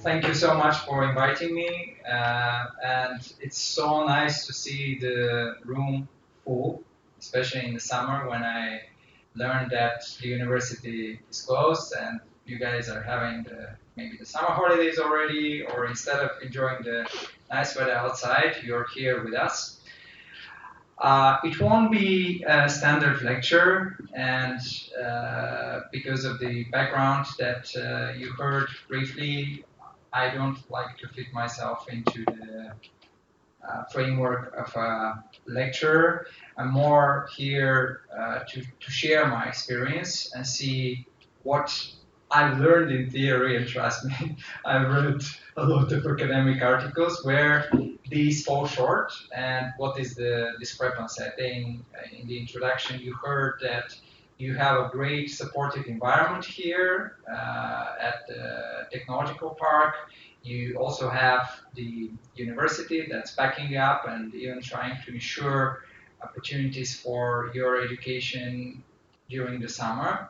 Thank you so much for inviting me, and it's so nice to see the room full, especially in the summer when I learned that the university is closed and you guys are having maybe the summer holidays already, or instead of enjoying the nice weather outside, you're here with us. It won't be a standard lecture, and because of the background that you heard briefly, I don't like to fit myself into the framework of a lecture. I'm more here to share my experience and see what I've learned in theory, and trust me, I've read a lot of academic articles where these fall short and what is the discrepancy. I think in the introduction you heard that you have a great supportive environment here at the technological park. You also have the university that's backing you up and even trying to ensure opportunities for your education during the summer.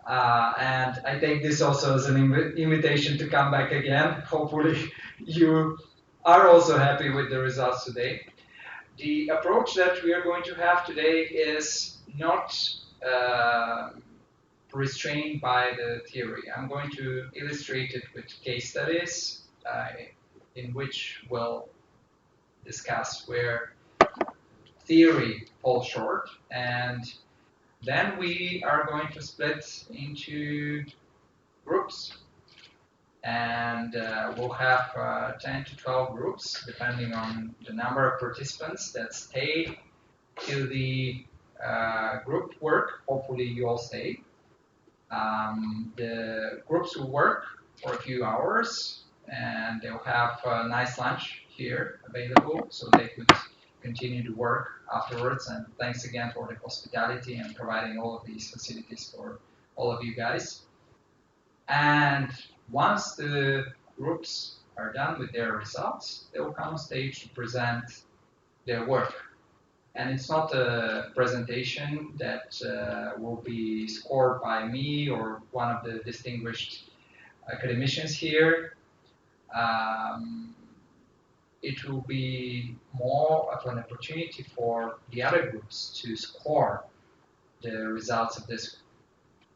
And I take this also as an invitation to come back again. Hopefully, you are also happy with the results today. The approach that we are going to have today is not uh, restrained by the theory. I'm going to illustrate it with case studies in which we'll discuss where theory falls short, and then we are going to split into groups, and we'll have 10 to 12 groups depending on the number of participants that stay till the group work. Hopefully you all stay. The groups will work for a few hours and they'll have a nice lunch here available so they could continue to work afterwards. And thanks again for the hospitality and providing all of these facilities for all of you guys. And once the groups are done with their results, they will come on stage to present their work. And it's not a presentation that will be scored by me or one of the distinguished academicians here. It will be more of an opportunity for the other groups to score the results of this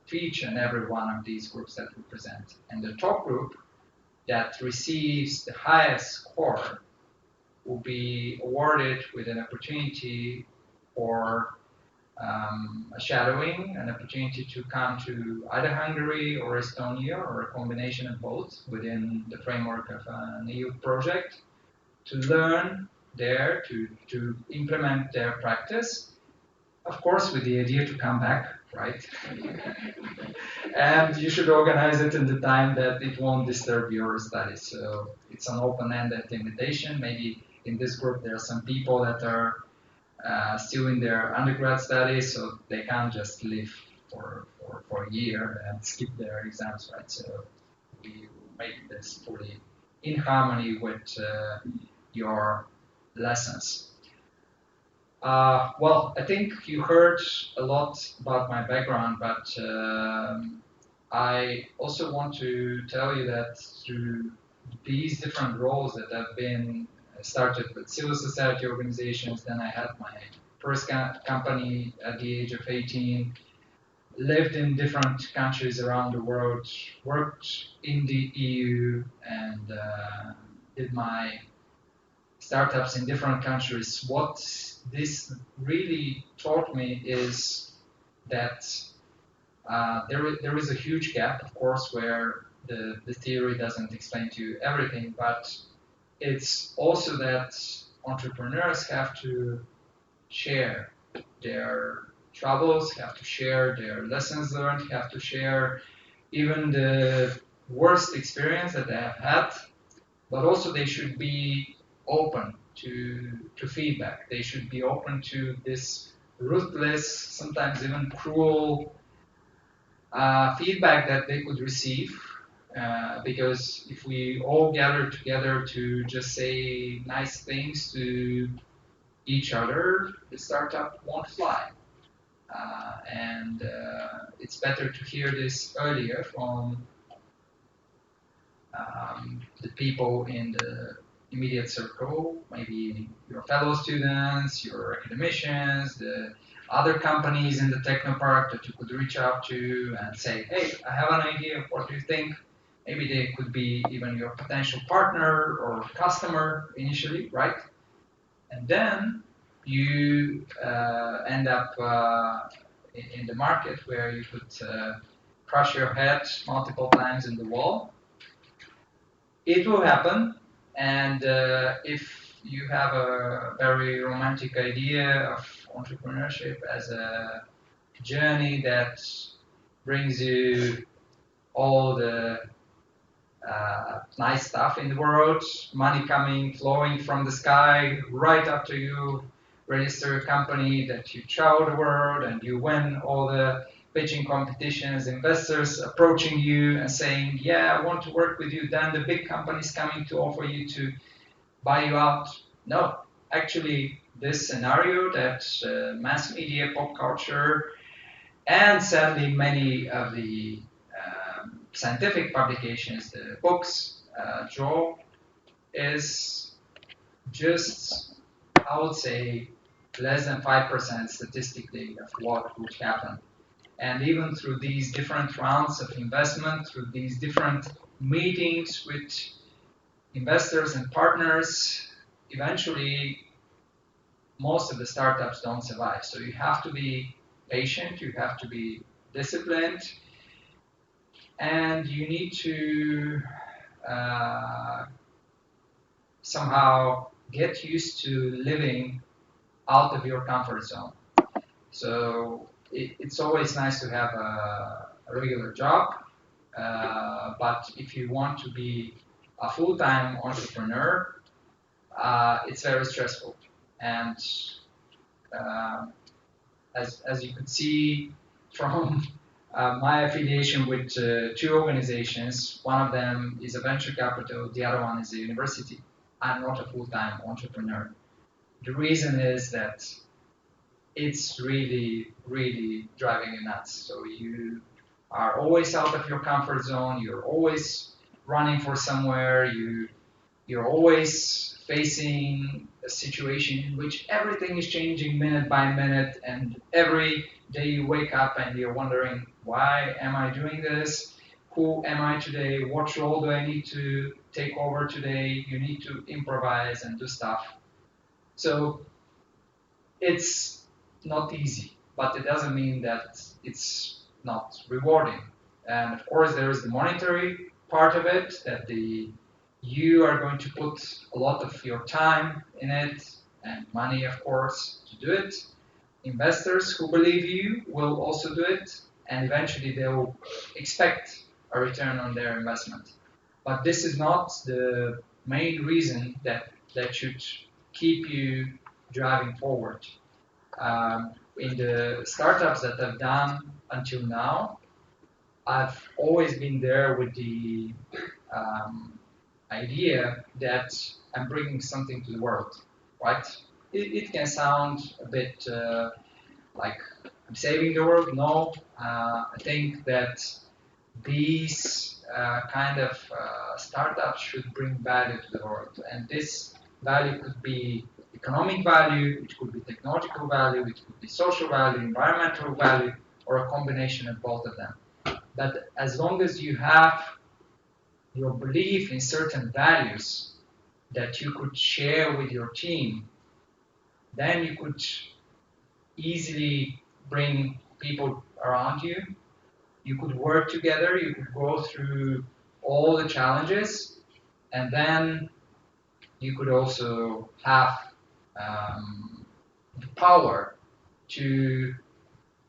to each and every one of these groups that we present. And the top group that receives the highest score will be awarded with an opportunity for a shadowing, an opportunity to come to either Hungary or Estonia or a combination of both within the framework of an EU project to learn there, to implement their practice, of course with the idea to come back, right? And you should organize it in the time that it won't disturb your studies. So it's an open-ended invitation. Maybe in this group there are some people that are still in their undergrad studies, so they can't just live for a year and skip their exams, right? So we make this fully in harmony with your lessons. Well, I think you heard a lot about my background, but I also want to tell you that through these different roles that I've been started with civil society organizations, then I had my first company at the age of 18, lived in different countries around the world, worked in the EU, and did my startups in different countries. What this really taught me is that there is a huge gap, of course, where the theory doesn't explain to you everything, but it's also that entrepreneurs have to share their troubles, have to share their lessons learned, have to share even the worst experience that they have had, but also they should be open to feedback. They should be open to this ruthless, sometimes even cruel feedback that they could receive. Because if we all gather together to just say nice things to each other, the startup won't fly. And it's better to hear this earlier from the people in the immediate circle, maybe your fellow students, your academicians, the other companies in the technopark that you could reach out to and say, hey, I have an idea of what do you think. Maybe they could be even your potential partner or customer initially, right? And then you end up in the market where you could crush your head multiple times in the wall. It will happen, and if you have a very romantic idea of entrepreneurship as a journey that brings you all the nice stuff in the world, money coming, flowing from the sky right up to you, register a company that you travel the world and you win all the pitching competitions, investors approaching you and saying, yeah, I want to work with you, then the big companies coming to offer you to buy you out. No, actually, this scenario that mass media, pop culture, and sadly many of the scientific publications, the books, draw is just, I would say, less than 5% statistically of what would happen. And even through these different rounds of investment, through these different meetings with investors and partners, eventually most of the startups don't survive. So you have to be patient, you have to be disciplined, and you need to somehow get used to living out of your comfort zone. So it's always nice to have a regular job, but if you want to be a full-time entrepreneur, it's very stressful. And as you could see from my affiliation with two organizations, one of them is a venture capital, the other one is a university. I'm not a full-time entrepreneur. The reason is that it's really, really driving you nuts. So you are always out of your comfort zone. You're always running for somewhere. You're always facing a situation in which everything is changing minute by minute, and every day you wake up and you're wondering, why am I doing this? Who am I today? What role do I need to take over today? You need to improvise and do stuff. So it's not easy, but it doesn't mean that it's not rewarding. And of course, there is the monetary part of it, that you are going to put a lot of your time in it and money, of course, to do it. Investors who believe you will also do it, and eventually they will expect a return on their investment. But this is not the main reason that should keep you driving forward. In the startups that I've done until now, I've always been there with the idea that I'm bringing something to the world, right? It can sound a bit like I'm saving the world. No, I think that these kind of startups should bring value to the world, and this value could be economic value, it could be technological value, it could be social value, environmental value, or a combination of both of them. But as long as you have your belief in certain values that you could share with your team, then you could easily bring people around you. You could work together, you could go through all the challenges, and then you could also have the power to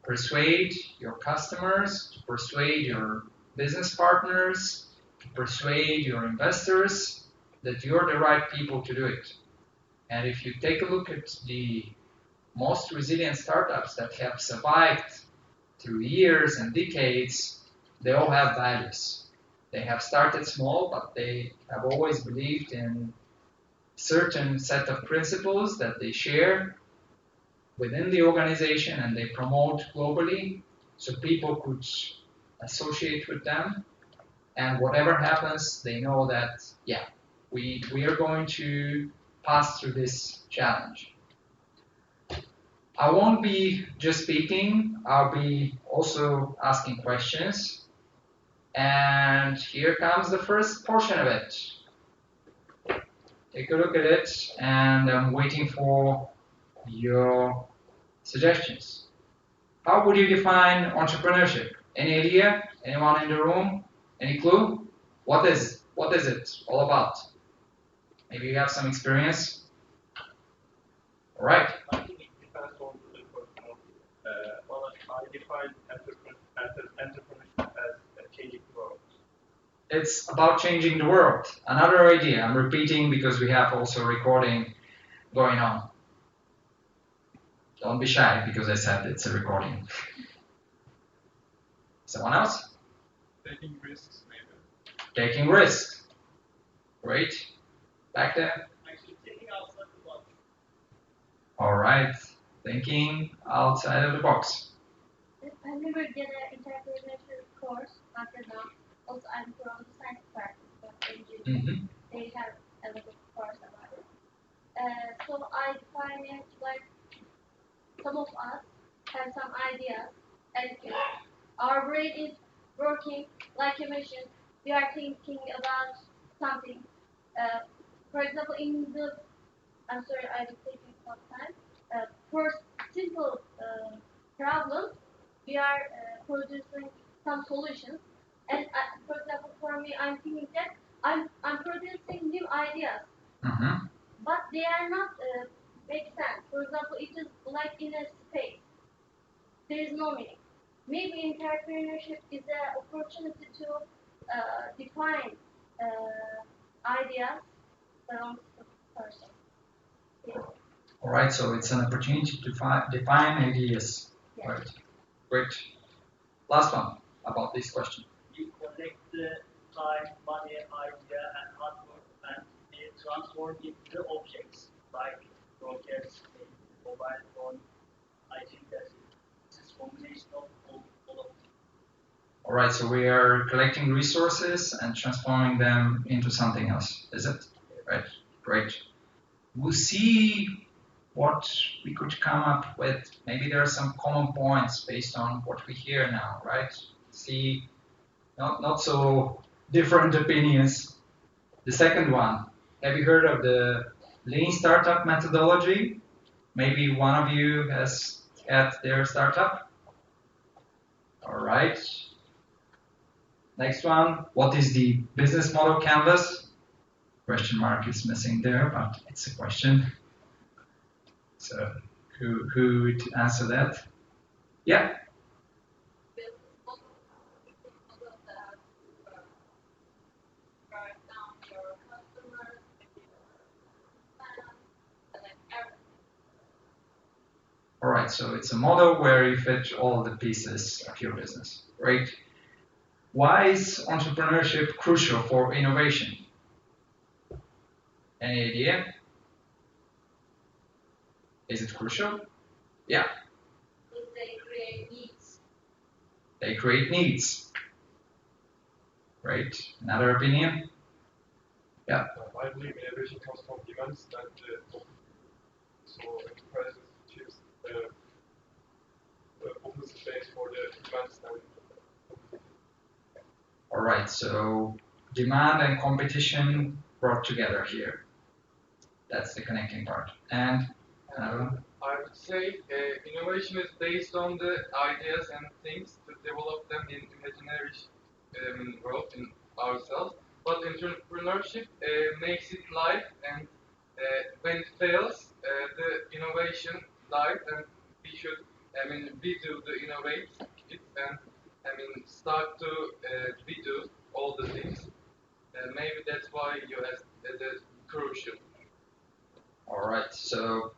persuade your customers, to persuade your business partners, to persuade your investors that you're the right people to do it. And if you take a look at the most resilient startups that have survived through years and decades, they all have values. They have started small, but they have always believed in certain set of principles that they share within the organization and they promote globally so people could associate with them. and whatever happens, they know that, yeah, we are going to pass through this challenge. I won't be just speaking, I'll be also asking questions. And here comes the first portion of it. Take a look at it, and I'm waiting for your suggestions. How would you define entrepreneurship? Any idea? Anyone in the room? Any clue? What is it all about? Maybe you have some experience. All right. I think it depends on the person. Well, I define entrepreneurship as changing the world. It's about changing the world. Another idea. I'm repeating because we have also recording going on. Don't be shy because I said it's a recording. Someone else? Taking risks, maybe. Taking risks. Great. Back there. Actually, thinking outside the box. All right. Thinking outside of the box. I never did an entrepreneurship course after now. Also, I'm from the science practice, but engineering. They have a little course about it. So I find it like some of us have some ideas, and our brain is working like a machine. We are thinking about something. For example, I'm sorry, I'm taking some time. For simple problems, we are producing some solutions. And for example, for me, I'm thinking that I'm producing new ideas, but they are not make sense. For example, it is like in a space. There is no meaning. Maybe entrepreneurship is an opportunity to define ideas around the person. Yeah. All right, so it's an opportunity to define ideas. Yeah. Right. Great. Last one about this question. You collect the time, money, idea, and hard work, and they transform into objects like rockets, mobile phone. I think that this is combination of all of them. All right, so we are collecting resources and transforming them into something else, is it? Right. Great. We'll see what we could come up with. Maybe there are some common points based on what we hear now, right? See, not so different opinions. The second one, have you heard of the lean startup methodology? Maybe one of you has had their startup. All right. Next one, what is the business model canvas? Question mark is missing there, but it's a question. So who would answer that? Yeah. All right, so it's a model where you fit all the pieces of your business. Great. Why is entrepreneurship crucial for innovation? Any idea? Is it crucial? Yeah. Because they create needs. They create needs. Great. Another opinion? Yeah. I believe innovation comes from demands and so enterprises choose open space for the demands and All right, so demand and competition brought together here. That's the connecting part. And I would say innovation is based on the ideas and things to develop them in imaginary world in ourselves. But entrepreneurship makes it live, and when it fails, the innovation dies, and we should, we do the innovate it, and start to we do all the things. Maybe that's why you asked the crucial. all right, so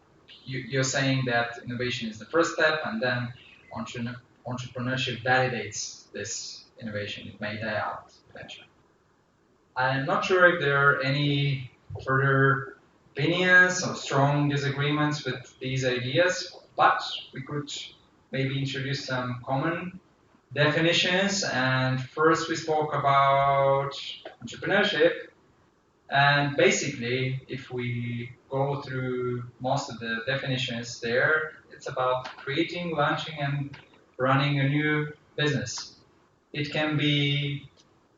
you're saying that innovation is the first step, and then entrepreneurship validates this innovation. It may die out eventually. I'm not sure if there are any further opinions or strong disagreements with these ideas, but we could maybe introduce some common definitions, and first we spoke about entrepreneurship. And basically, if we go through most of the definitions there, it's about creating, launching, and running a new business. It can be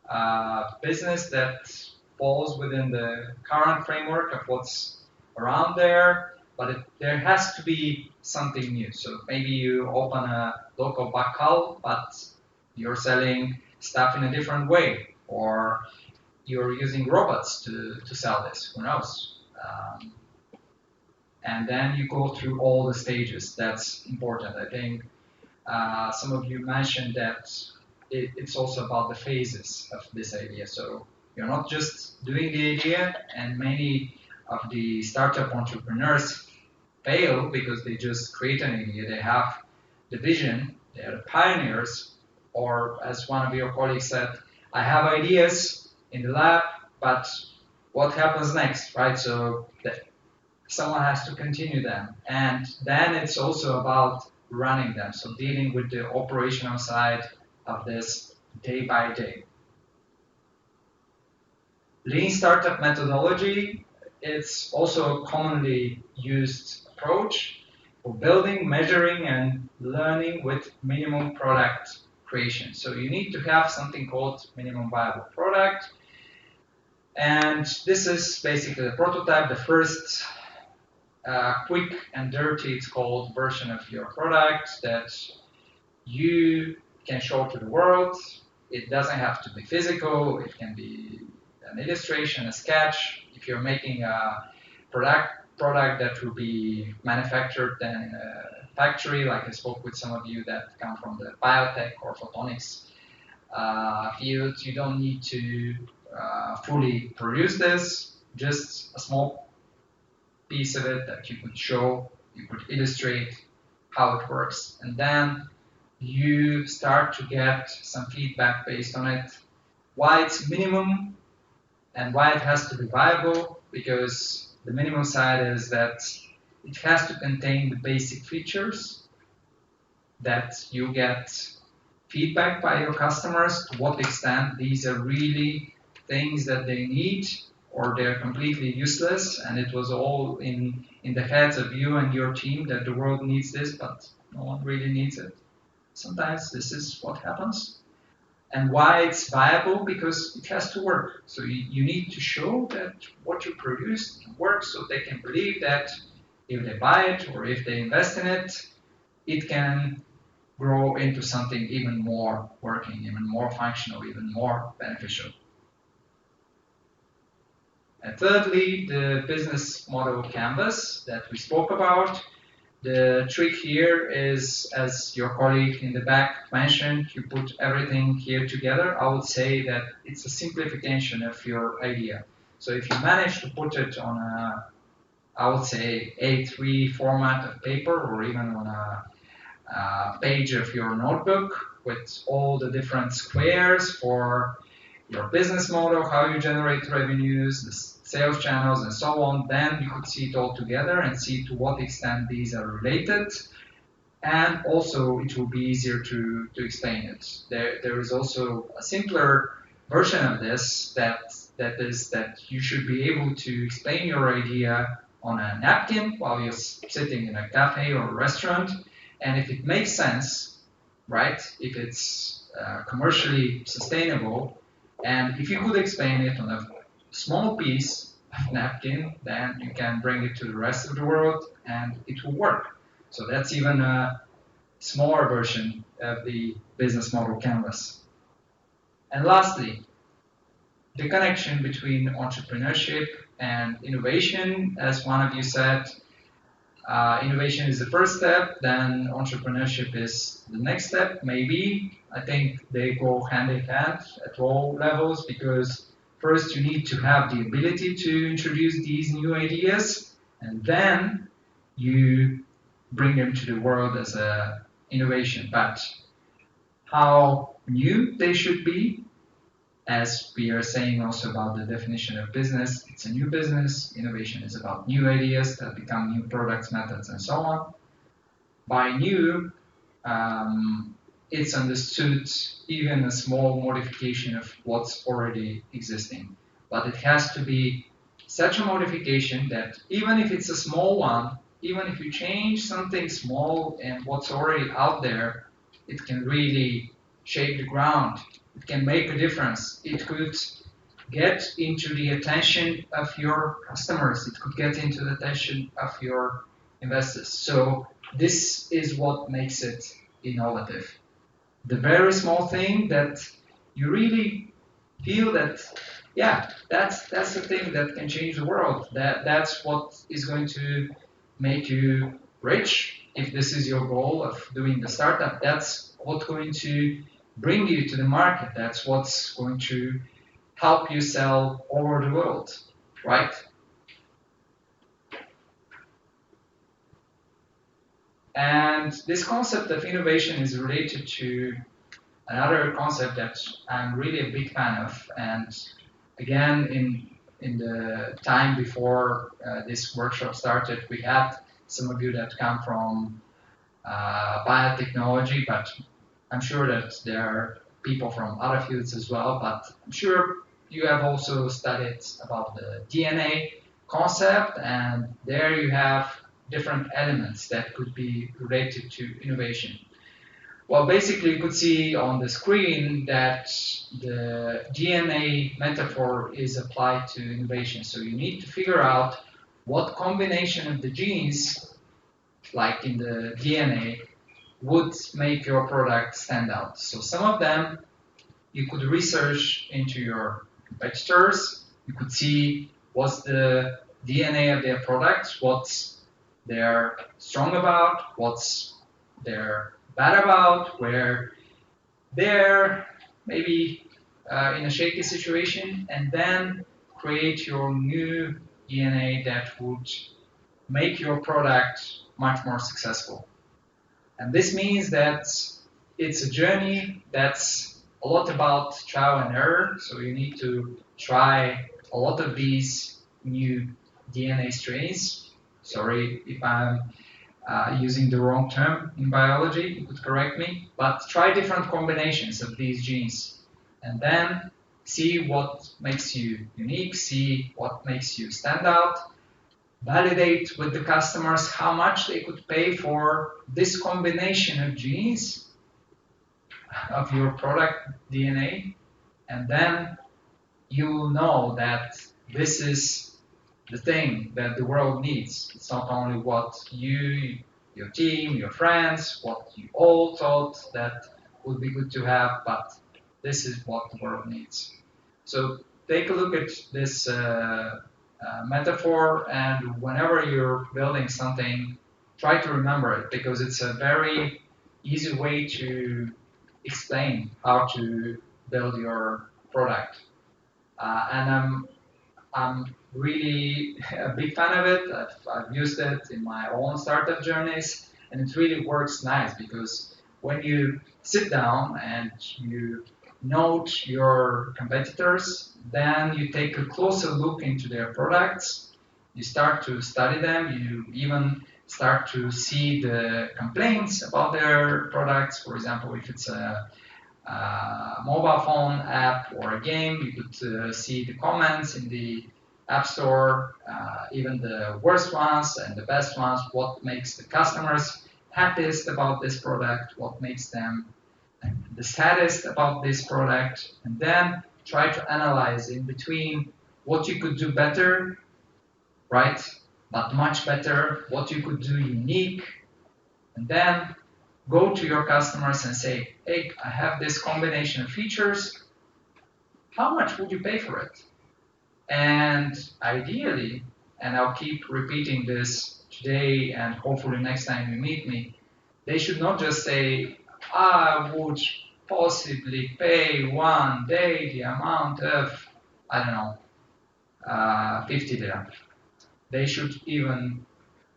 a business that falls within the current framework of what's around there, but there has to be something new. So maybe you open a local bakkal, but you're selling stuff in a different way, or you're using robots to sell this. Who knows? And then you go through all the stages. That's important. I think some of you mentioned that it's also about the phases of this idea. So you're not just doing the idea, and many of the startup entrepreneurs fail because they just create an idea. They have the vision, they are the pioneers, or as one of your colleagues said, I have ideas in the lab, but what happens next, right? So someone has to continue them. And then it's also about running them, so dealing with the operational side of this day by day. Lean startup methodology, it's also a commonly used approach for building, measuring, and learning with minimum product creation. So you need to have something called minimum viable product. And this is basically the prototype, the first quick and dirty, it's called, version of your product that you can show to the world. It doesn't have to be physical, it can be an illustration, a sketch. If you're making a product that will be manufactured then in a factory, like I spoke with some of you that come from the biotech or photonics field, you don't need to fully produce this, just a small piece of it that you could show, you could illustrate how it works. And then you start to get some feedback based on it, why it's minimum and why it has to be viable, because the minimum side is that it has to contain the basic features that you get feedback by your customers, to what extent these are really things that they need or they're completely useless, and it was all in the heads of you and your team that the world needs this, but no one really needs it. Sometimes this is what happens. And why it's viable? Because it has to work. So you need to show that what you produce works, so they can believe that if they buy it or if they invest in it, it can grow into something even more working, even more functional, even more beneficial. And thirdly, the business model canvas that we spoke about. The trick here is, as your colleague in the back mentioned, you put everything here together. I would say that it's a simplification of your idea. So if you manage to put it on a, I would say, A3 format of paper, or even on a page of your notebook with all the different squares for your business model, how you generate revenues, the sales channels, and so on, then you could see it all together and see to what extent these are related. And also, it will be easier to explain it. There is also a simpler version of this that is that you should be able to explain your idea on a napkin while you're sitting in a cafe or a restaurant. And if it makes sense, right, if it's commercially sustainable, and if you could explain it on a small piece of napkin, then you can bring it to the rest of the world and it will work. So that's even a smaller version of the business model canvas. And lastly, the connection between entrepreneurship and innovation. As one of you said, innovation is the first step, then entrepreneurship is the next step, maybe. I think they go hand in hand at all levels, because first you need to have the ability to introduce these new ideas, and then you bring them to the world as an innovation. But how new they should be, as we are saying also about the definition of business, it's a new business. Innovation is about new ideas that become new products, methods, and so on. By new, it's understood even a small modification of what's already existing. But it has to be such a modification that even if it's a small one, even if you change something small and what's already out there, it can really shake the ground. It can make a difference. It could get into the attention of your customers. It could get into the attention of your investors. So this is what makes it innovative. The very small thing that you really feel that, yeah, that's the thing that can change the world. That's what is going to make you rich. If this is your goal of doing the startup, that's what's going to bring you to the market. That's what's going to help you sell all over the world, right? And this concept of innovation is related to another concept that I'm really a big fan of. And again, in the time before this workshop started, we had some of you that come from biotechnology, but I'm sure that there are people from other fields as well. But I'm sure you have also studied about the DNA concept, and there you have different elements that could be related to innovation. Well, basically, you could see on the screen that the DNA metaphor is applied to innovation. So you need to figure out what combination of the genes, like in the DNA, would make your product stand out. So some of them you could research into your competitors. You could see what's the DNA of their products, what's they're strong about, what's they're bad about, where they're maybe in a shaky situation, and then create your new DNA that would make your product much more successful. And this means that it's a journey that's a lot about trial and error. So you need to try a lot of these new DNA strains. Sorry if I'm using the wrong term in biology, you could correct me, but try different combinations of these genes and then see what makes you unique, see what makes you stand out, validate with the customers how much they could pay for this combination of genes of your product DNA, and then you will know that this is the thing that the world needs. It's not only what you, your team, your friends, what you all thought that would be good to have, but this is what the world needs. So take a look at this metaphor, and whenever you're building something, try to remember it, because it's a very easy way to explain how to build your product. And I'm really a big fan of it. I've used it in my own startup journeys, and it really works nice, because when you sit down and you note your competitors, then you take a closer look into their products, you start to study them, you even start to see the complaints about their products. For example, if it's a mobile phone app or a game, you could see the comments in the App Store, even the worst ones and the best ones, what makes the customers happiest about this product, what makes them the saddest about this product, and then try to analyze in between what you could do better, right? But much better, what you could do unique, and then go to your customers and say, hey, I have this combination of features. How much would you pay for it? And ideally, and I'll keep repeating this today and hopefully next time you meet me, they should not just say, I would possibly pay one day the amount of, I don't know, 50 dirham. They should even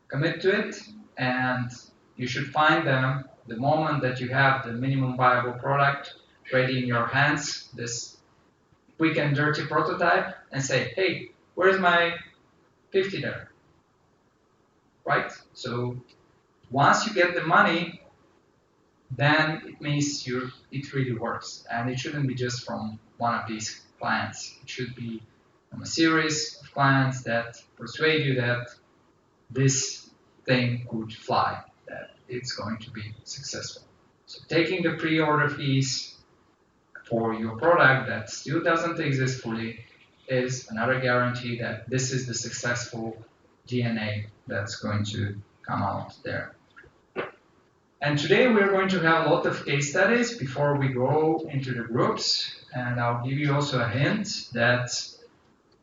commit to it, and you should find them the moment that you have the minimum viable product ready in your hands, this quick and dirty prototype, and say, hey, where's my 50 dirham? Right? So once you get the money, then it means it really works. And it shouldn't be just from one of these clients. It should be from a series of clients that persuade you that this thing could fly, that it's going to be successful. So taking the pre-order fees for your product that still doesn't exist fully is another guarantee that this is the successful DNA that's going to come out there. And today we're going to have a lot of case studies before we go into the groups. And I'll give you also a hint that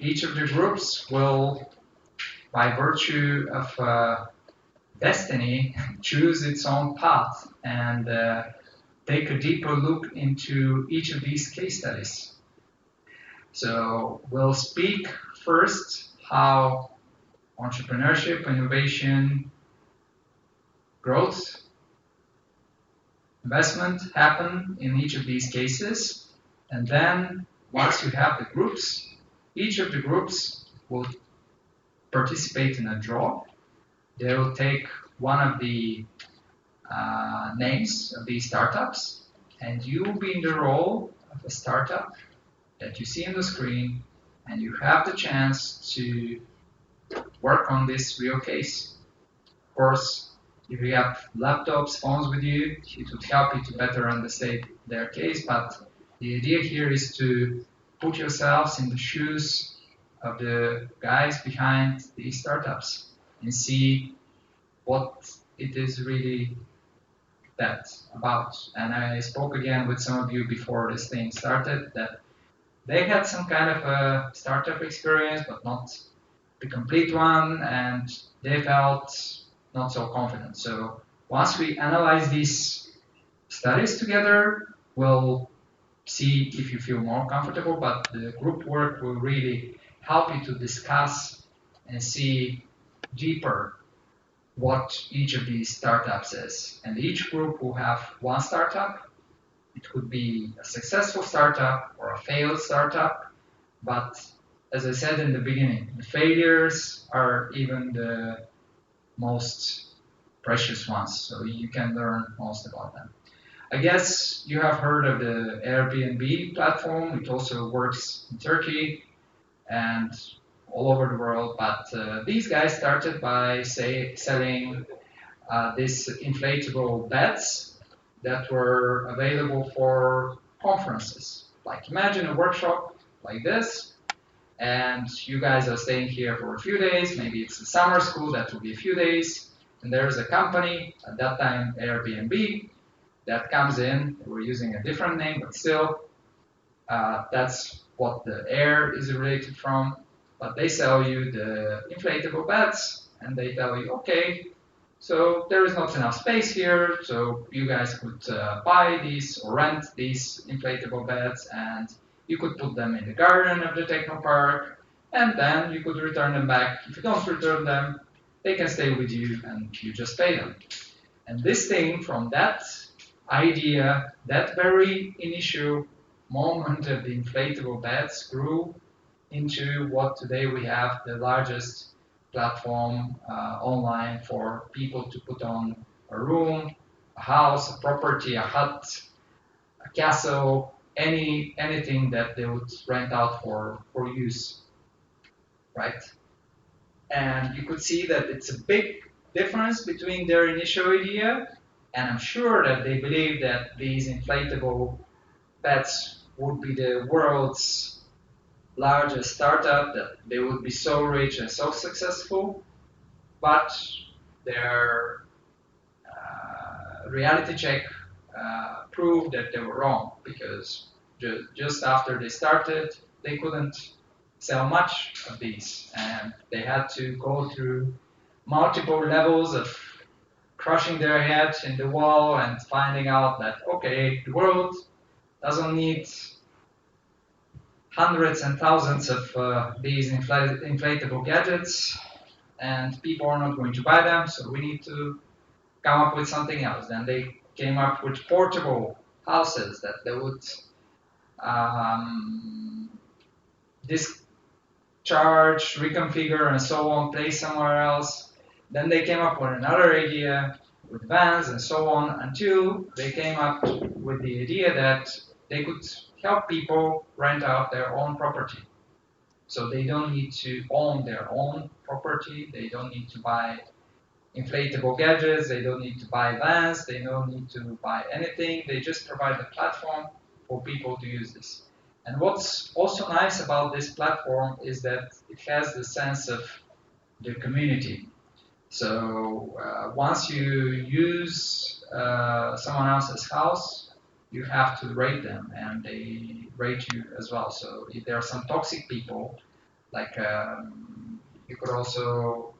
each of the groups will, by virtue of destiny, choose its own path and take a deeper look into each of these case studies. So we'll speak first how entrepreneurship, innovation, growth, investment happen in each of these cases. And then once you have the groups, each of the groups will participate in a draw. They will take one of the names of these startups, and you will be in the role of a startup that you see on the screen, and you have the chance to work on this real case. Of course, if you have laptops, phones with you, it would help you to better understand their case, but the idea here is to put yourselves in the shoes of the guys behind these startups and see what it is really that about. And I spoke again with some of you before this thing started that they had some kind of a startup experience, but not the complete one, and they felt not so confident. So once we analyze these studies together, we'll see if you feel more comfortable, but the group work will really help you to discuss and see deeper what each of these startups is. And each group will have one startup. It could be a successful startup or a failed startup, but as I said in the beginning, the failures are even the most precious ones, so you can learn most about them. I guess you have heard of the Airbnb platform. It also works in Turkey and all over the world, but these guys started by selling these inflatable beds that were available for conferences. Like imagine a workshop like this, and you guys are staying here for a few days, maybe it's a summer school, that will be a few days, and there's a company, at that time Airbnb, that comes in. We're using a different name, but still, that's what the air is related from. But they sell you the inflatable beds, and they tell you, okay, so there is not enough space here, so you guys could buy these or rent these inflatable beds, and you could put them in the garden of the techno park, and then you could return them back. If you don't return them, they can stay with you, and you just pay them. And this thing, from that idea, that very initial moment of the inflatable beds grew into what today we have the largest platform online for people to put on a room, a house, a property, a hut, a castle, anything that they would rent out for use, right? And you could see that it's a big difference between their initial idea, and I'm sure that they believe that these inflatable beds would be the world's largest startup, that they would be so rich and so successful, but their reality check proved that they were wrong, because just after they started, they couldn't sell much of these, and they had to go through multiple levels of crushing their head in the wall and finding out that, okay, the world doesn't need hundreds and thousands of these inflatable gadgets, and people are not going to buy them, so we need to come up with something else. Then they came up with portable houses that they would discharge, reconfigure, and so on, place somewhere else. Then they came up with another idea, with vans and so on, until they came up with the idea that they could help people rent out their own property. So they don't need to own their own property, they don't need to buy inflatable gadgets, they don't need to buy vans, they don't need to buy anything, they just provide the platform for people to use this. And what's also nice about this platform is that it has the sense of the community. So once you use someone else's house, you have to rate them, and they rate you as well. So if there are some toxic people, like you could also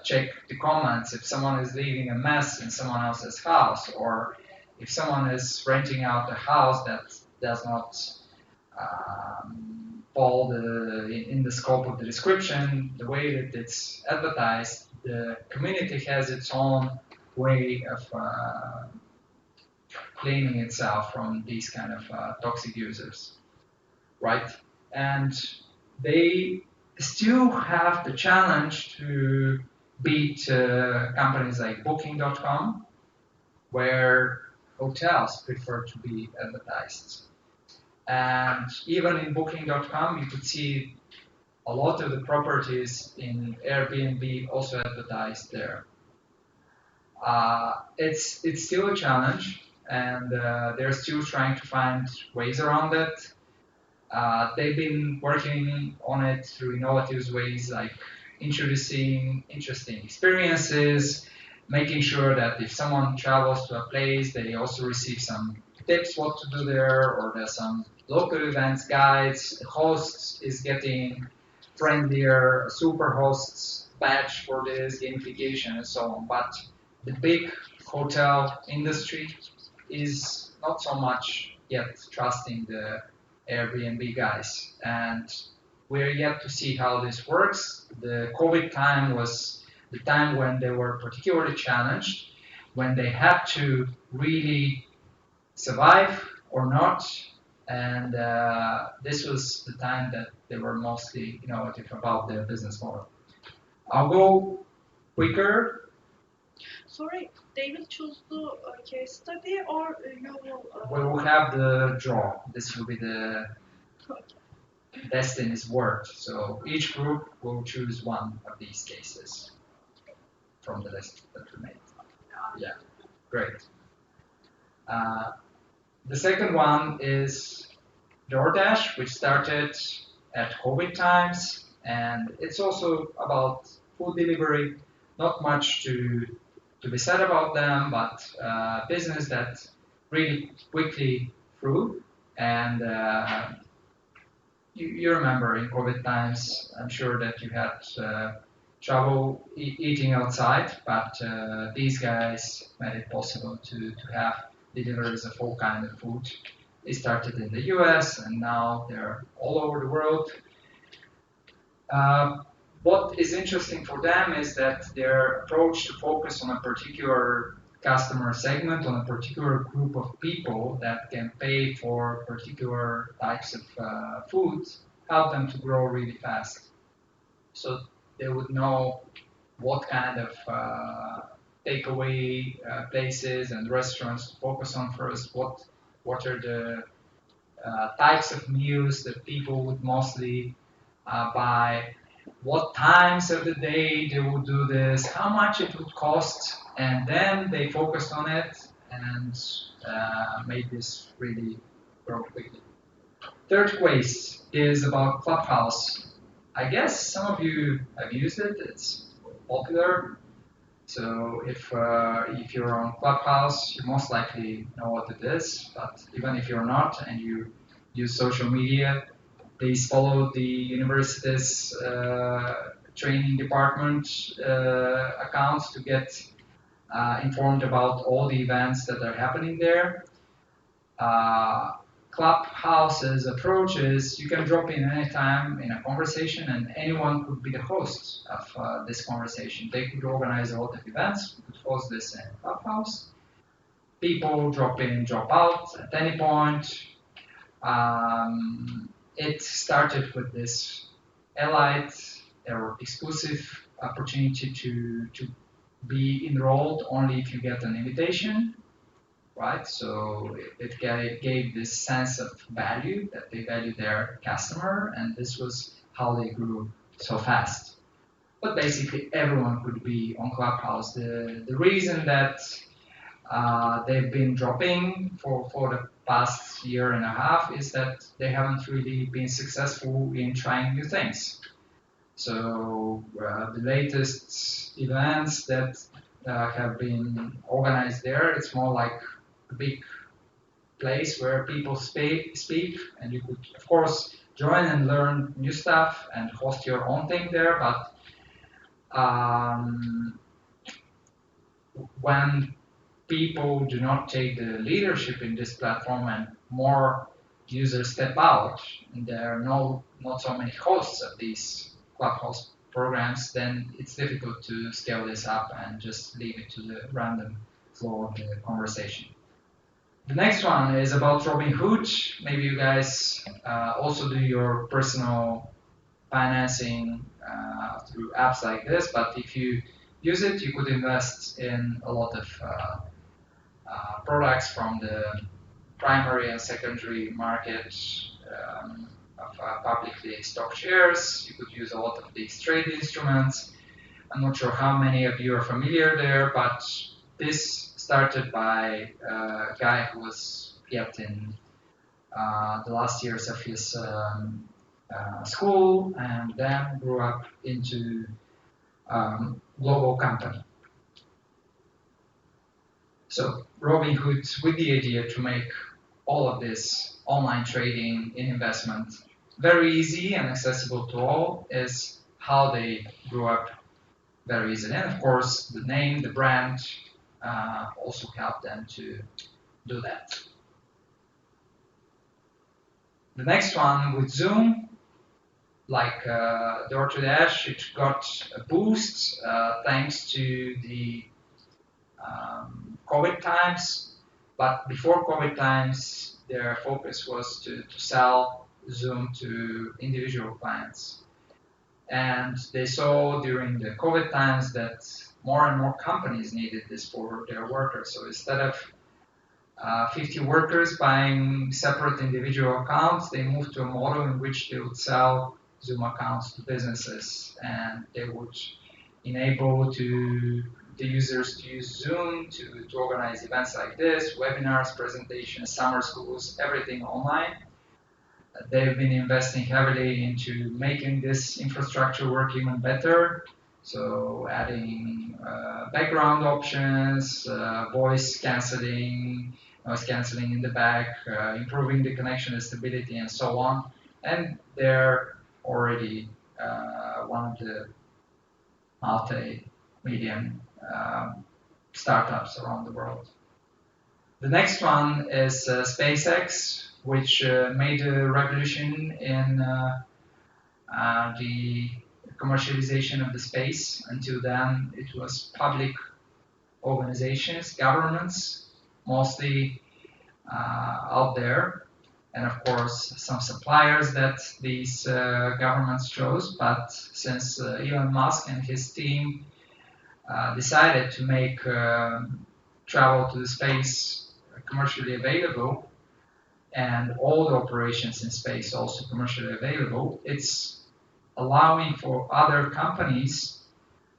check the comments if someone is leaving a mess in someone else's house, or if someone is renting out a house that does not fall in the scope of the description, the way that it's advertised. The community has its own way of cleaning itself from these kind of toxic users, right? And they still have the challenge to beat companies like Booking.com, where hotels prefer to be advertised. And even in Booking.com, you could see a lot of the properties in Airbnb also advertised there. It's still a challenge, and they're still trying to find ways around it. They've been working on it through innovative ways, like introducing interesting experiences, making sure that if someone travels to a place, they also receive some tips what to do there, or there's some local events guides. The host is getting friendlier, super hosts badge for this, gamification and so on. But the big hotel industry is not so much yet trusting the Airbnb guys, and we're yet to see how this works. The COVID time was the time when they were particularly challenged, when they had to really survive or not, and this was the time that they were mostly innovative about their business model. I'll go quicker. Sorry, they will choose the case study, or you will. We will have the draw. This will be the Okay. destiny's word. So each group will choose one of these cases from the list that we made. Yeah, great. The second one is DoorDash, which started at COVID times, and it's also about food delivery. Not much to be said about them, but business that really quickly grew. And you remember in COVID times, I'm sure that you had trouble eating outside, but these guys made it possible to have deliveries of all kinds of food. They started in the US and now they're all over the world. What is interesting for them is that their approach to focus on a particular customer segment, on a particular group of people that can pay for particular types of food, help them to grow really fast. So they would know what kind of takeaway places and restaurants to focus on first, what are the types of meals that people would mostly buy, what times of the day they would do this, how much it would cost, and then they focused on it and made this really grow quickly. Third case is about Clubhouse. I guess some of you have used it. It's popular. So if you're on Clubhouse, you most likely know what it is. But even if you're not and you use social media, please follow the university's training department accounts to get informed about all the events that are happening there. Clubhouse's approach is you can drop in anytime in a conversation and anyone could be the host of this conversation. They could organize a lot of events, could host this in Clubhouse. People drop in, drop out at any point. It started with this elite or exclusive opportunity to be enrolled only if you get an invitation, right? So it gave this sense of value, that they value their customer, and this was how they grew so fast. But basically everyone could be on Clubhouse. The reason that they've been dropping for the past year and a half is that they haven't really been successful in trying new things. So the latest events that have been organized there, it's more like a big place where people speak, and you could, of course, join and learn new stuff and host your own thing there. But when people do not take the leadership in this platform and more users step out, and there are not so many hosts of these Clubhouse programs, then it's difficult to scale this up and just leave it to the random flow of the conversation. The next one is about Robinhood. Maybe you guys also do your personal financing through apps like this, but if you use it, you could invest in a lot of products from the primary and secondary market of publicly stock shares. You could use a lot of these trade instruments. I'm not sure how many of you are familiar there, but this started by a guy who was yet in the last years of his school, and then grew up into global company. So Robinhood, with the idea to make all of this online trading in investment very easy and accessible to all, is how they grew up very easily. And of course, the name, the brand also helped them to do that. The next one with Zoom, like DoorDash, it got a boost thanks to the COVID times, but before COVID times, their focus was to sell Zoom to individual clients. And they saw during the COVID times that more and more companies needed this for their workers. So instead of 50 workers buying separate individual accounts, they moved to a model in which they would sell Zoom accounts to businesses, and they would enable the users to use Zoom to organize events like this, webinars, presentations, summer schools, everything online. They've been investing heavily into making this infrastructure work even better. So adding background options, voice canceling in the back, improving the connection stability, and so on. And they're already one of the multi-million startups around the world. The next one is SpaceX, which made a revolution in the commercialization of the space. Until then, it was public organizations, governments, mostly out there, and of course some suppliers that these governments chose. But since Elon Musk and his team decided to make travel to the space commercially available, and all the operations in space also commercially available, it's allowing for other companies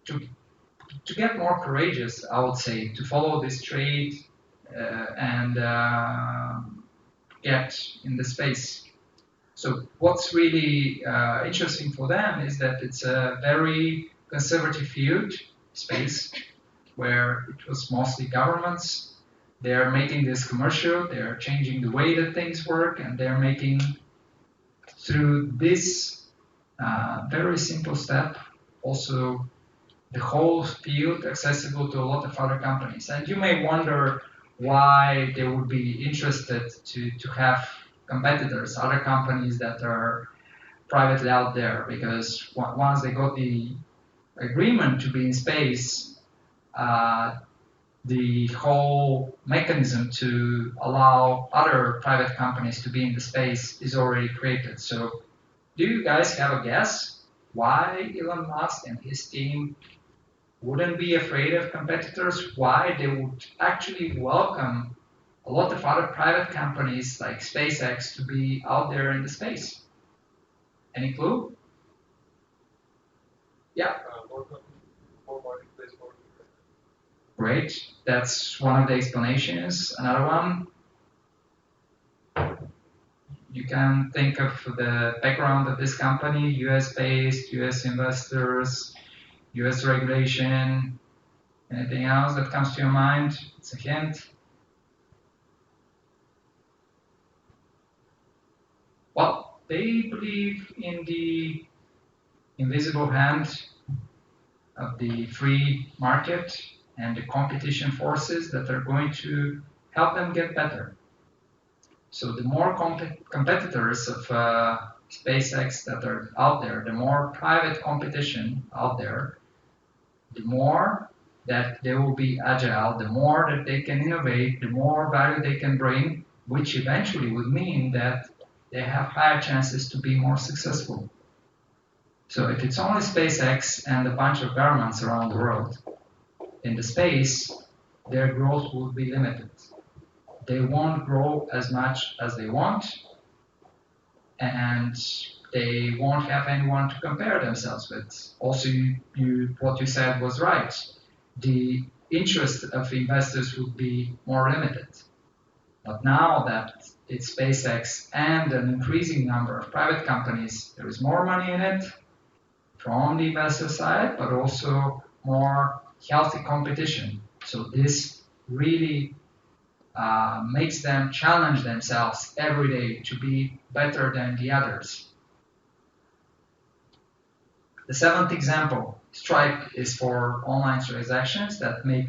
to get more courageous, I would say, to follow this trade and get in the space. So what's really interesting for them is that it's a very conservative field, space, where it was mostly governments. They're making this commercial, they're changing the way that things work, and they're making, through this very simple step, also the whole field accessible to a lot of other companies. And you may wonder why they would be interested to have competitors, other companies that are privately out there, because once they got the agreement to be in space, the whole mechanism to allow other private companies to be in the space is already created. So do you guys have a guess why Elon Musk and his team wouldn't be afraid of competitors. Why? They would actually welcome a lot of other private companies like SpaceX to be out there in the space. Any clue? Yeah. More marketplace for Great. That's one of the explanations. Another one, you can think of the background of this company, US based, US investors, US regulation. Anything else that comes to your mind? It's a hint. Well, they believe in the invisible hand of the free market and the competition forces that are going to help them get better. So the more competitors of SpaceX that are out there, the more private competition out there, the more that they will be agile, the more that they can innovate, the more value they can bring, which eventually would mean that they have higher chances to be more successful. So if it's only SpaceX and a bunch of governments around the world in the space, their growth will be limited. They won't grow as much as they want, and they won't have anyone to compare themselves with. Also, what you said was right. The interest of investors would be more limited. But now that it's SpaceX and an increasing number of private companies, there is more money in it from the investor side, but also more healthy competition. So this really makes them challenge themselves every day to be better than the others. The seventh example, Stripe, is for online transactions that make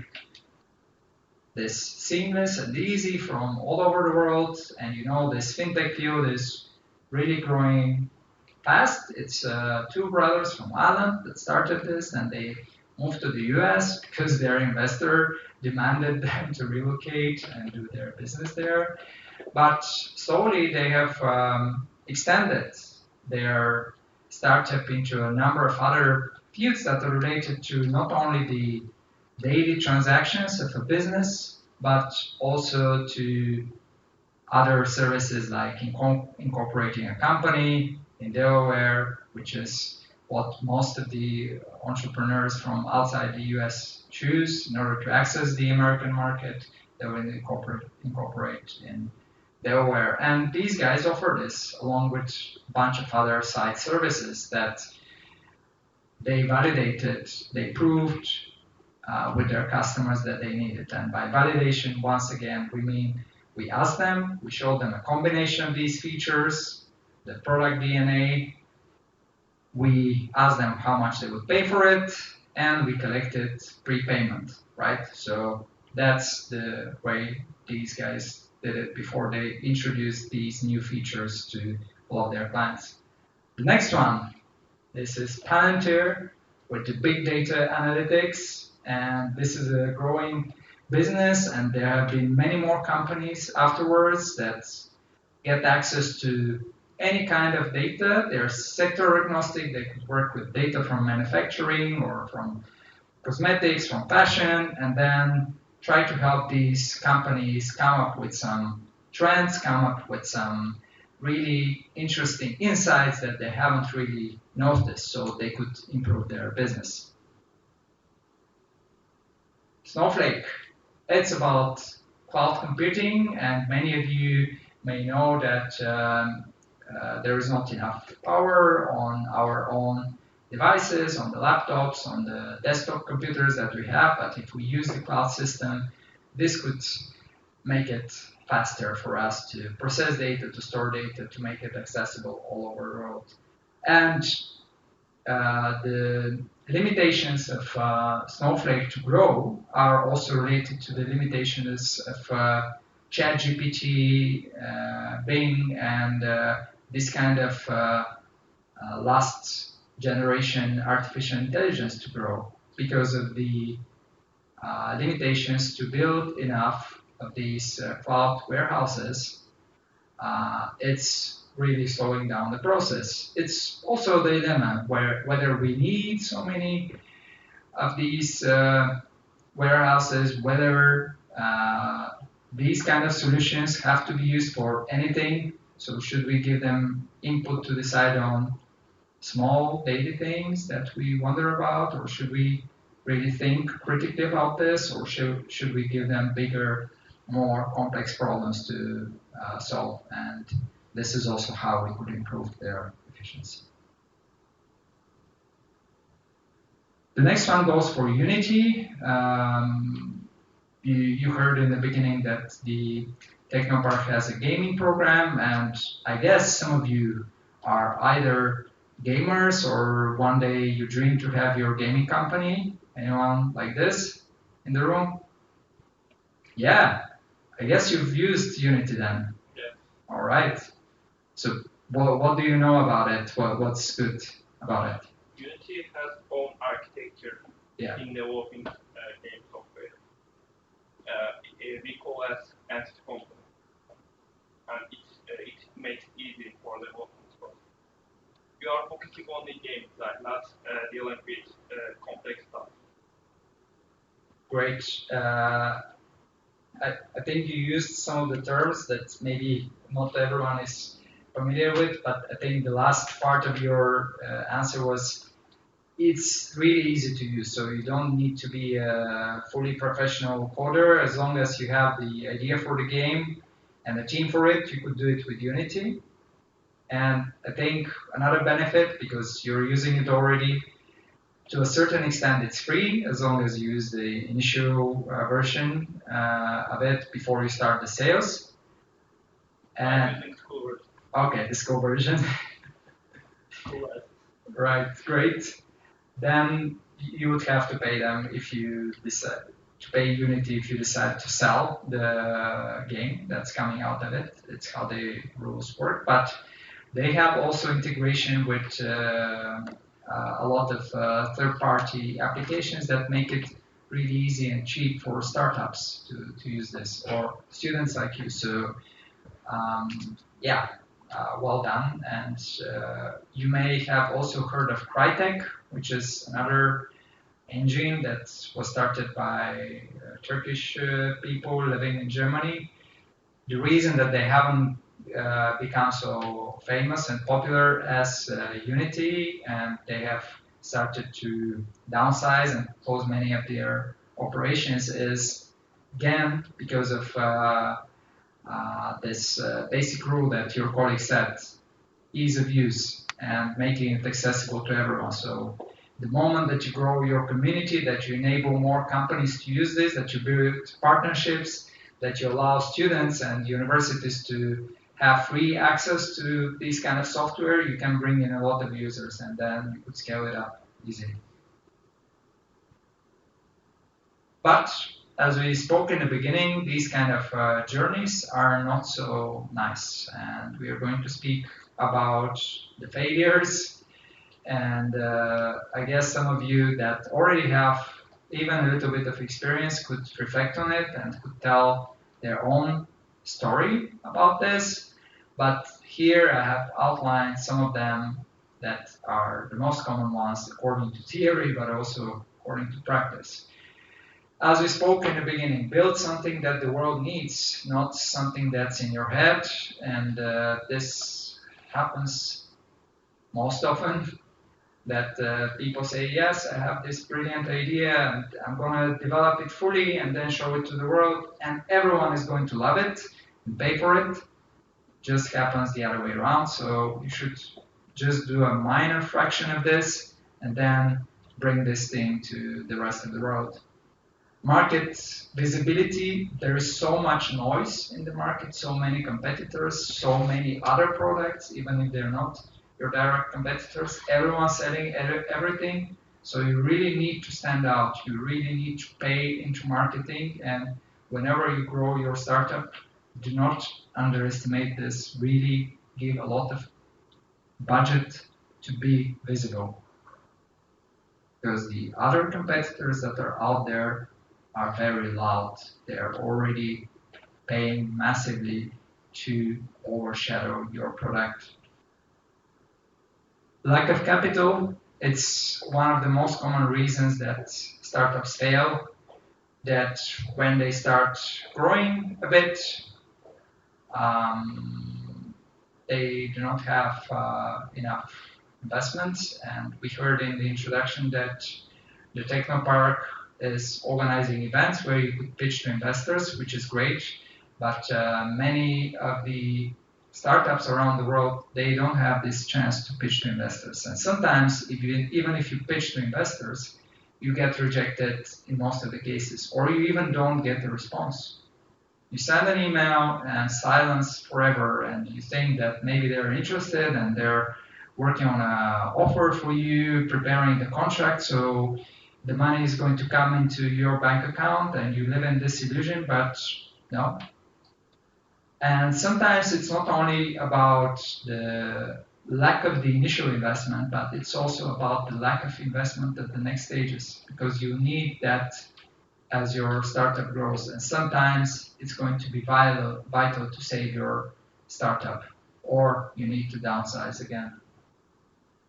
this seamless and easy from all over the world. And you know, this fintech field is really growing fast. It's two brothers from Ireland that started this, and they moved to the US because their investor demanded them to relocate and do their business there. But slowly they have extended their startup into a number of other fields that are related to not only the daily transactions of a business, but also to other services like incorporating a company in Delaware, which is what most of the entrepreneurs from outside the US choose in order to access the American market. They will incorporate in Delaware. And these guys offer this along with a bunch of other side services that they validated, they proved with their customers that they needed. And by validation, once again, we mean we ask them, we show them a combination of these features, the product DNA, we ask them how much they would pay for it, and we collected prepayment, right? So that's the way these guys did it before they introduced these new features to all of their clients. The next one, this is Palantir with the big data analytics, and this is a growing business, and there have been many more companies afterwards that get access to any kind of data. They're sector agnostic. They could work with data from manufacturing or from cosmetics, from fashion, and then try to help these companies come up with some trends, come up with some really interesting insights that they haven't really noticed, so they could improve their business. Snowflake, it's about cloud computing, and many of you may know that there is not enough power on our own devices, on the laptops, on the desktop computers that we have, but if we use the cloud system, this could make it faster for us to process data, to store data, to make it accessible all over the world. And the limitations of Snowflake to grow are also related to the limitations of ChatGPT, Bing, and this kind of last generation artificial intelligence to grow because of the limitations to build enough of these cloud warehouses. It's really slowing down the process. It's also the dilemma whether we need so many of these warehouses, whether these kind of solutions have to be used for anything. So should we give them input to decide on small daily things that we wonder about, or should we really think critically about this, or should we give them bigger, more complex problems to solve? And this is also how we could improve their efficiency. The next one goes for Unity. You heard in the beginning that the Technopark has a gaming program, and I guess some of you are either gamers or one day you dream to have your gaming company. Anyone like this in the room? Yeah, I guess you've used Unity then. Yeah. All right. So what do you know about it? What's good about it? Unity has own architecture Yeah. in developing game software. We call as entity component, and it makes it easy for development process. We are focusing on the game design, not dealing with complex stuff. Great. I think you used some of the terms that maybe not everyone is familiar with, but I think the last part of your answer was it's really easy to use. So you don't need to be a fully professional coder. As long as you have the idea for the game and a team for it, you could do it with Unity. And I think another benefit, because you're using it already, to a certain extent it's free, as long as you use the initial version of it before you start the sales. And okay, the school version. Right, great. Then you would have to pay them if you decide to pay Unity if you decide to sell the game that's coming out of it. It's how the rules work. But they have also integration with a lot of third-party applications that make it really easy and cheap for startups to use this, or students like you. So yeah, well done. And you may have also heard of Crytek, which is another engine that was started by Turkish people living in Germany. The reason that they haven't become so famous and popular as Unity, and they have started to downsize and close many of their operations, is again because of this basic rule that your colleague said: ease of use and making it accessible to everyone. So the moment that you grow your community, that you enable more companies to use this, that you build partnerships, that you allow students and universities to have free access to this kind of software, you can bring in a lot of users, and then you could scale it up easily. But as we spoke in the beginning, these kind of journeys are not so nice, and we are going to speak about the failures. And I guess some of you that already have even a little bit of experience could reflect on it and could tell their own story about this. But here I have outlined some of them that are the most common ones according to theory, but also according to practice. As we spoke in the beginning, build something that the world needs, not something that's in your head. And this happens most often, that people say, yes, I have this brilliant idea and I'm going to develop it fully and then show it to the world, and everyone is going to love it and pay for it. Just happens the other way around. So you should just do a minor fraction of this and then bring this thing to the rest of the world. Market visibility, there is so much noise in the market, so many competitors, so many other products, even if they're not your direct competitors. Everyone's selling everything, so you really need to stand out. You really need to pay into marketing, and whenever you grow your startup, do not underestimate this. Really give a lot of budget to be visible, because the other competitors that are out there are very loud. They're already paying massively to overshadow your product. Lack of capital, It's one of the most common reasons that startups fail, that when they start growing a bit, they do not have enough investments. And we heard in the introduction that the Technopark is organizing events where you could pitch to investors, which is great. But many of the startups around the world, they don't have this chance to pitch to investors. And sometimes, even if you pitch to investors, you get rejected in most of the cases, or you even don't get a response. You send an email and silence forever, and you think that maybe they're interested and they're working on an offer for you, preparing the contract, so the money is going to come into your bank account and you live in this illusion, but no. And sometimes it's not only about the lack of the initial investment, but it's also about the lack of investment at the next stages, because you need that as your startup grows. And sometimes it's going to be vital to save your startup, or you need to downsize again.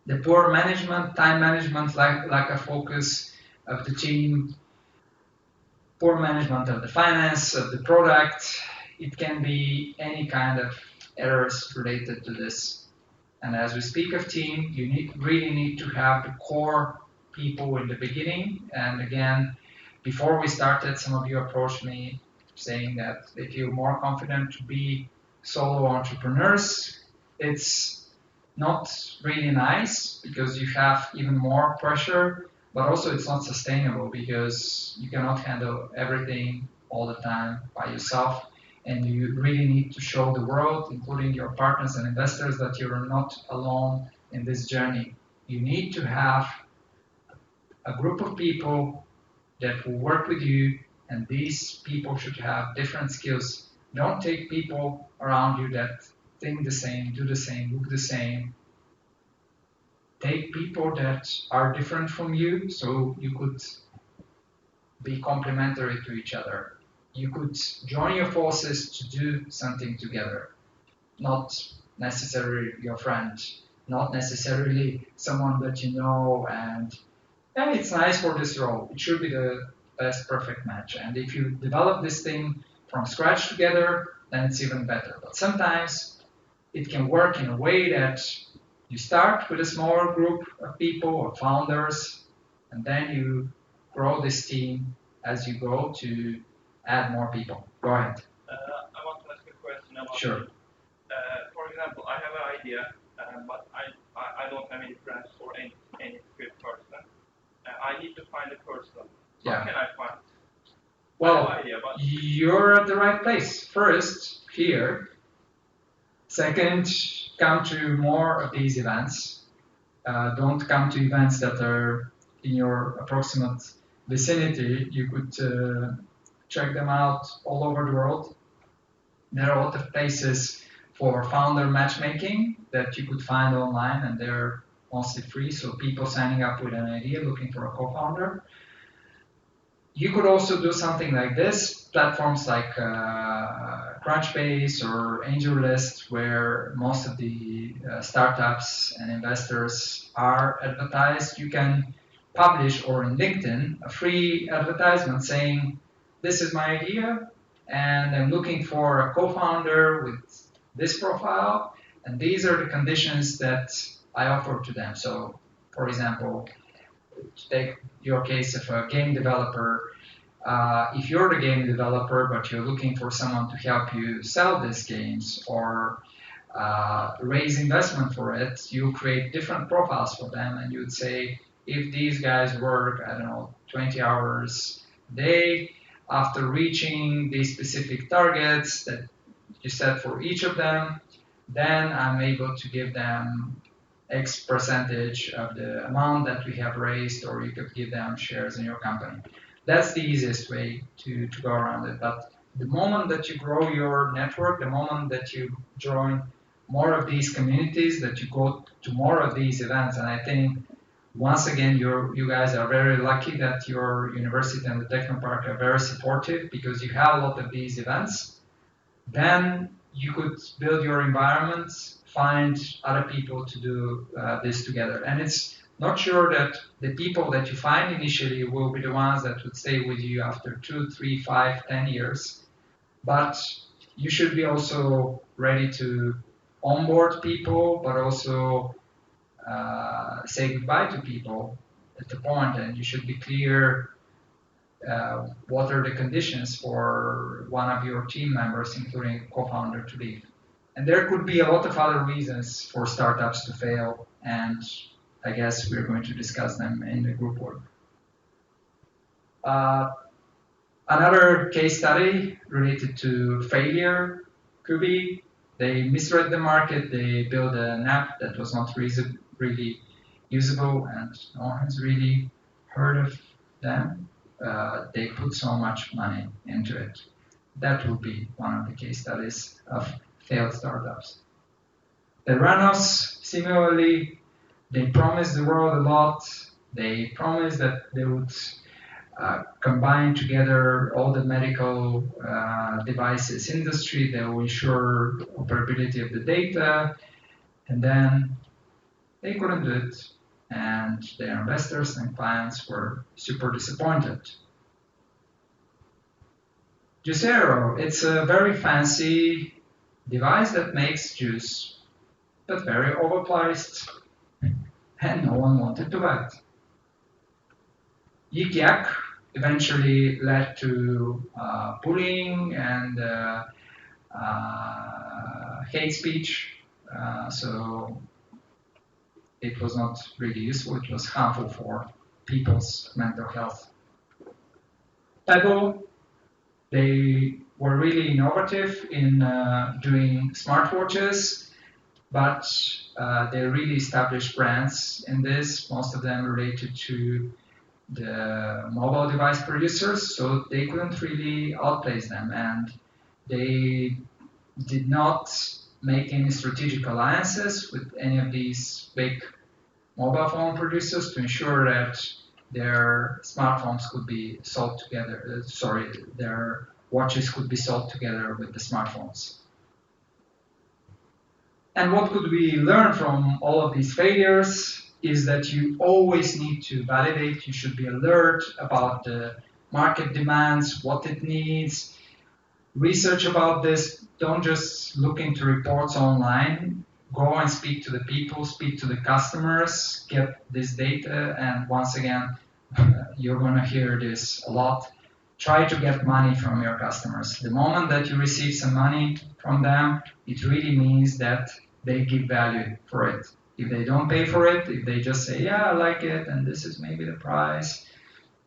The poor management, time management, lack of focus of the team, poor management of the finance, of the product, it can be any kind of errors related to this. And as we speak of team, you really need to have the core people in the beginning. And again, before we started, some of you approached me saying that they feel more confident to be solo entrepreneurs. It's not really nice because you have even more pressure, but also it's not sustainable because you cannot handle everything all the time by yourself. And you really need to show the world, including your partners and investors, that you're not alone in this journey. You need to have a group of people that will work with you, and these people should have different skills. Don't take people around you that think the same, do the same, look the same. Take people that are different from you, so you could be complementary to each other. You could join your forces to do something together, not necessarily your friend, not necessarily someone that you know, and it's nice for this role. It should be the best perfect match. And if you develop this thing from scratch together, then it's even better. But sometimes it can work in a way that you start with a smaller group of people or founders, and then you grow this team as you go to add more people. Go ahead. I want to ask a question about. Sure. For example, I have an idea, but I don't have any friends or any good person. I need to find a person. Yeah. How can I find? Well, I have an idea, but you're at the right place. First, here. Second, come to more of these events. Don't come to events that are in your approximate vicinity. You could check them out all over the world. There are a lot of places for founder matchmaking that you could find online, and they're mostly free. So people signing up with an idea, looking for a co-founder. You could also do something like this, platforms like Crunchbase or AngelList, where most of the startups and investors are advertised. You can publish, or in LinkedIn, a free advertisement saying, this is my idea, and I'm looking for a co-founder with this profile, and these are the conditions that I offer to them. So, for example, take your case of a game developer. If you're the game developer, but you're looking for someone to help you sell these games or raise investment for it, you create different profiles for them, and you'd say, if these guys work, I don't know, 20 hours a day, after reaching these specific targets that you set for each of them, then I'm able to give them X percentage of the amount that we have raised, or you could give them shares in your company. That's the easiest way to go around it. But the moment that you grow your network, the moment that you join more of these communities, that you go to more of these events, and I think once again, you guys are very lucky that your university and the Technopark are very supportive, because you have a lot of these events. Then you could build your environment, find other people to do this together. And it's not sure that the people that you find initially will be the ones that would stay with you after 2, 3, 5, 10 years. But you should be also ready to onboard people, but also say goodbye to people at the point, and you should be clear what are the conditions for one of your team members, including co-founder, to leave. And there could be a lot of other reasons for startups to fail, and I guess we're going to discuss them in the group work. Another case study related to failure could be they misread the market, they built an app that was not really usable, and no one has really heard of them. They put so much money into it. That would be one of the case studies of failed startups. The Ranos, similarly, they promised the world a lot. They promised that they would combine together all the medical devices industry. They will ensure operability of the data, and then they couldn't do it, and their investors and clients were super disappointed. Juicero, it's a very fancy device that makes juice, but very overpriced, and no one wanted to buy it. Yik Yak eventually led to bullying and hate speech, so it was not really useful. It was harmful for people's mental health. Pebble, they were really innovative in doing smartwatches, but they really established brands in this, most of them related to the mobile device producers, so they couldn't really outplace them, and they did not make any strategic alliances with any of these big mobile phone producers to ensure that their smartphones could be sold together, their watches could be sold together with the smartphones. And what could we learn from all of these failures is that you always need to validate, you should be alert about the market demands, what it needs, research about this, don't just look into reports online, go and speak to the people, speak to the customers, get this data, and once again, you're gonna hear this a lot, try to get money from your customers. The moment that you receive some money from them, it really means that they give value for it. If they don't pay for it, if they just say, yeah, I like it, and this is maybe the price,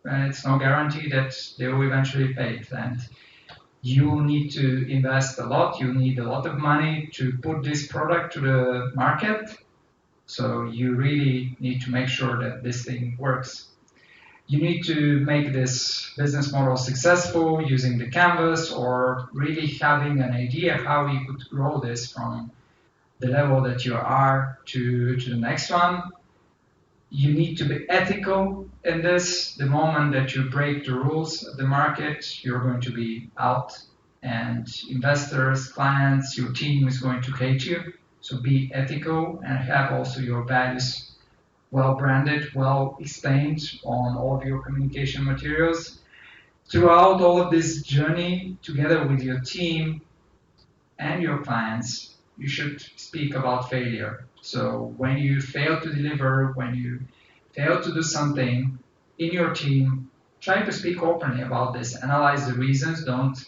it's no guarantee that they will eventually pay it. And you need to invest a lot, you need a lot of money to put this product to the market. So you really need to make sure that this thing works. You need to make this business model successful using the canvas or really having an idea how you could grow this from the level that you are to the next one. You need to be ethical in this. The moment that you break the rules of the market, you're going to be out, and investors, clients, your team is going to hate you. So be ethical and have also your values well branded, well explained on all of your communication materials. Throughout all of this journey, together with your team and your clients, you should speak about failure. So when you fail to deliver, when you fail to do something in your team, try to speak openly about this. Analyze the reasons. Don't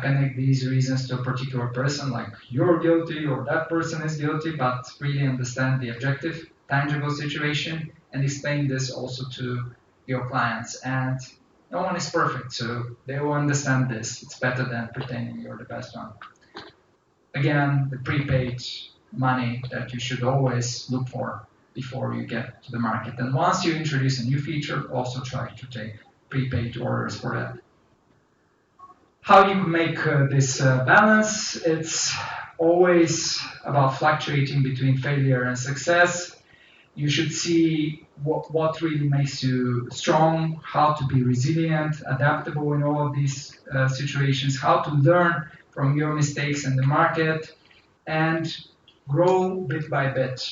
connect these reasons to a particular person, like you're guilty or that person is guilty, but really understand the objective, tangible situation, and explain this also to your clients. And no one is perfect, so they will understand this. It's better than pretending you're the best one. Again, the prepaid money that you should always look for before you get to the market. And once you introduce a new feature, also try to take prepaid orders for that. How you can make this balance? It's always about fluctuating between failure and success. You should see what really makes you strong, how to be resilient, adaptable in all of these situations, how to learn from your mistakes in the market, and grow bit by bit.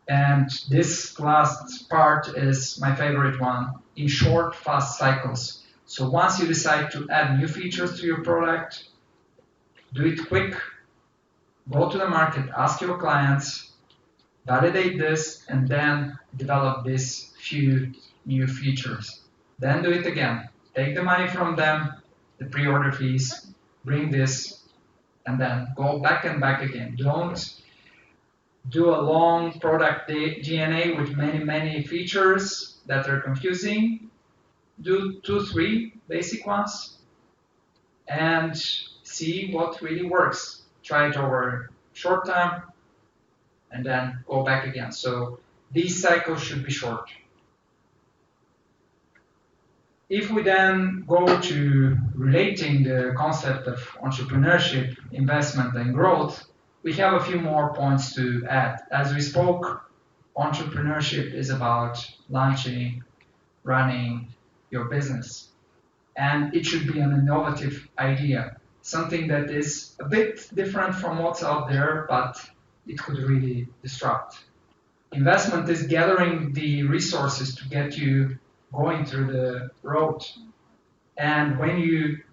And this last part is my favorite one, in short, fast cycles. So once you decide to add new features to your product, do it quick, go to the market, ask your clients, validate this, and then develop these few new features. Then do it again. Take the money from them, the pre-order fees, bring this, and then go back and back again. Don't do a long product DNA with many features that are confusing. Do 2, 3 basic ones and see what really works. Try it over short time and then go back again. So these cycles should be short. If we then go to relating the concept of entrepreneurship, investment, and growth, we have a few more points to add. As we spoke, entrepreneurship is about launching, running your business. And it should be an innovative idea, something that is a bit different from what's out there, but it could really disrupt. Investment is gathering the resources to get you going through the road. And when you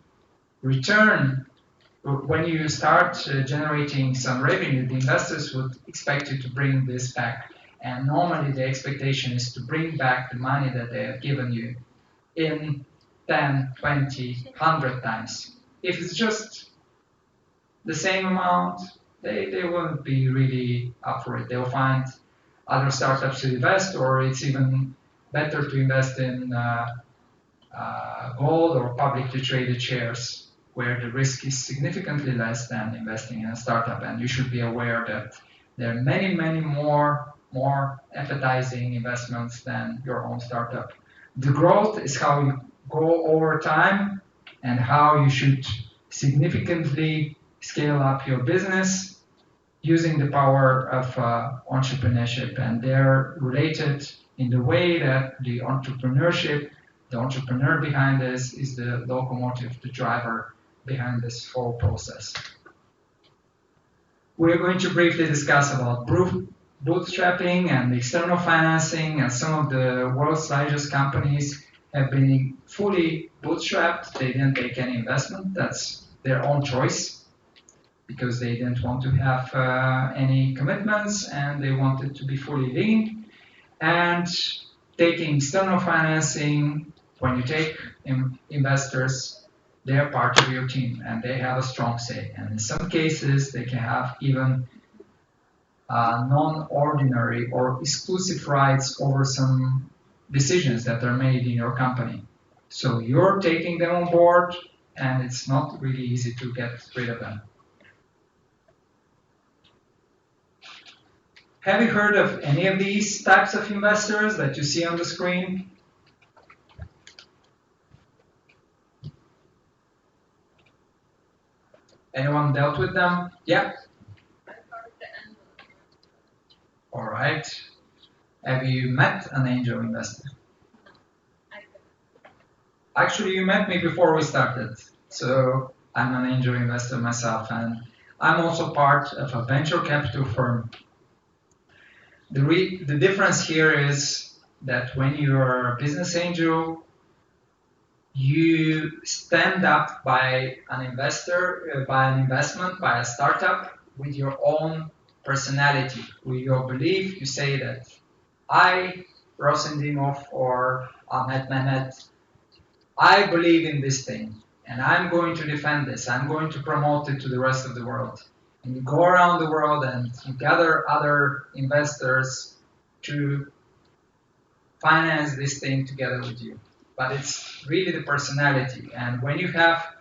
start generating some revenue, the investors would expect you to bring this back. And normally the expectation is to bring back the money that they have given you in 10, 20, 100 times. If it's just the same amount, they won't be really up for it. They'll find other startups to invest, or it's even better to invest in gold or publicly traded shares, where the risk is significantly less than investing in a startup. And you should be aware that there are many more appetizing investments than your own startup. The growth is how you go over time and how you should significantly scale up your business using the power of entrepreneurship. And they're related in the way that the entrepreneur behind this is the locomotive, the driver behind this whole process. We're going to briefly discuss about bootstrapping and external financing, and some of the world's largest companies have been fully bootstrapped. They didn't take any investment. That's their own choice, because they didn't want to have any commitments and they wanted to be fully lean. And taking external financing, when you take investors, they're part of your team and they have a strong say. And in some cases, they can have even non-ordinary or exclusive rights over some decisions that are made in your company. So you're taking them on board, and it's not really easy to get rid of them. Have you heard of any of these types of investors that you see on the screen? Anyone dealt with them? Yeah? All right. Have you met an angel investor? Actually, you met me before we started. So I'm an angel investor myself, and I'm also part of a venture capital firm. The difference here is that when you're a business angel, you stand up by an investor, by an investment, by a startup with your own personality, with your belief. You say that I, Rosen DIMOV or Ahmet Mehmet, I believe in this thing and I'm going to defend this. I'm going to promote it to the rest of the world. And you go around the world and you gather other investors to finance this thing together with you. But it's really the personality. And when you have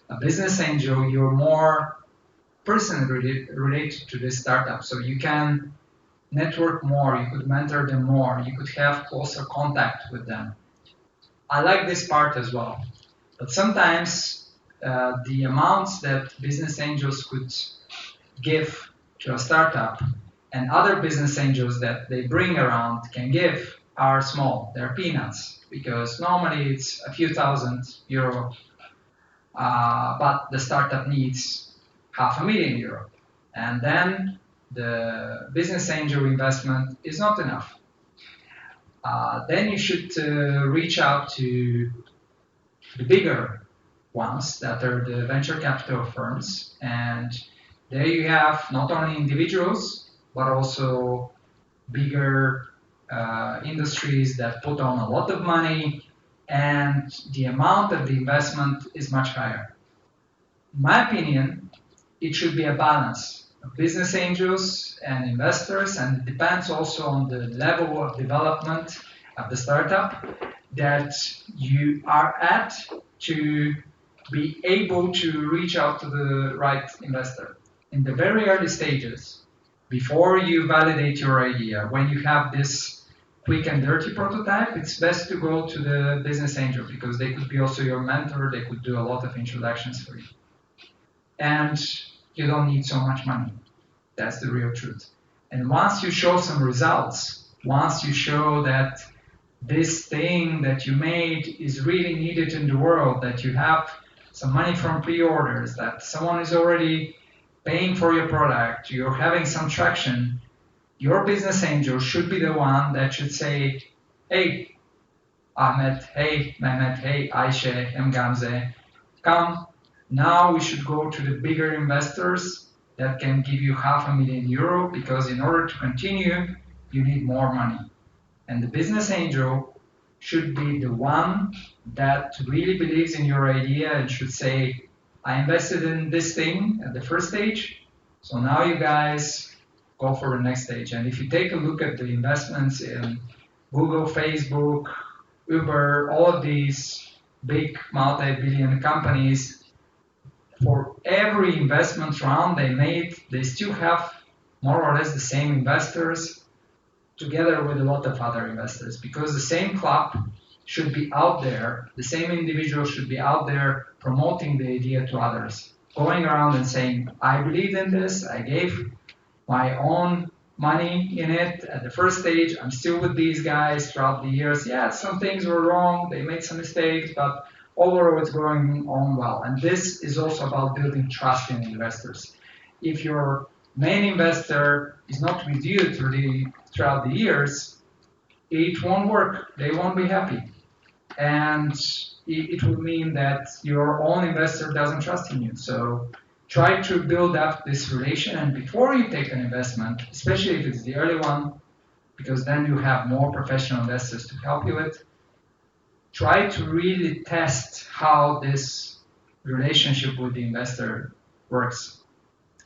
a business angel, you're more personally related to this startup. So you can network more, you could mentor them more, you could have closer contact with them. I like this part as well. But sometimes the amounts that business angels could give to a startup and other business angels that they bring around can give are small. They're peanuts, because normally it's a few €1,000, but the startup needs €500,000. And then the business angel investment is not enough. Then you should reach out to the bigger ones that are the venture capital firms, and there you have not only individuals but also bigger industries that put on a lot of money, and the amount of the investment is much higher. In my opinion, it should be a balance of business angels and investors, and it depends also on the level of development of the startup that you are at to be able to reach out to the right investor. In the very early stages, before you validate your idea, when you have this quick and dirty prototype, it's best to go to the business angel because they could be also your mentor, they could do a lot of introductions for you. And you don't need so much money. That's the real truth. And once you show some results, once you show that this thing that you made is really needed in the world, that you have some money from pre-orders, that someone is already paying for your product, you're having some traction, your business angel should be the one that should say, hey, Ahmet, hey, Mehmet, hey, Ayşe, Gamze, come, now we should go to the bigger investors that can give you €500,000 because in order to continue, you need more money. And the business angel should be the one that really believes in your idea and should say, I invested in this thing at the first stage, so now you guys go for the next stage. And if you take a look at the investments in Google, Facebook, Uber, all of these big multi-billion companies, for every investment round they made, they still have more or less the same investors together with a lot of other investors, because the same club should be out there, the same individual should be out there promoting the idea to others, going around and saying, I believe in this, I gave my own money in it at the first stage, I'm still with these guys throughout the years. Yeah, some things were wrong, they made some mistakes, but overall it's going on well. And this is also about building trust in investors. If your main investor is not with you throughout the years, it won't work, they won't be happy. And it would mean that your own investor doesn't trust in you. So try to build up this relation, and before you take an investment, especially if it's the early one, because then you have more professional investors to help you with, try to really test how this relationship with the investor works.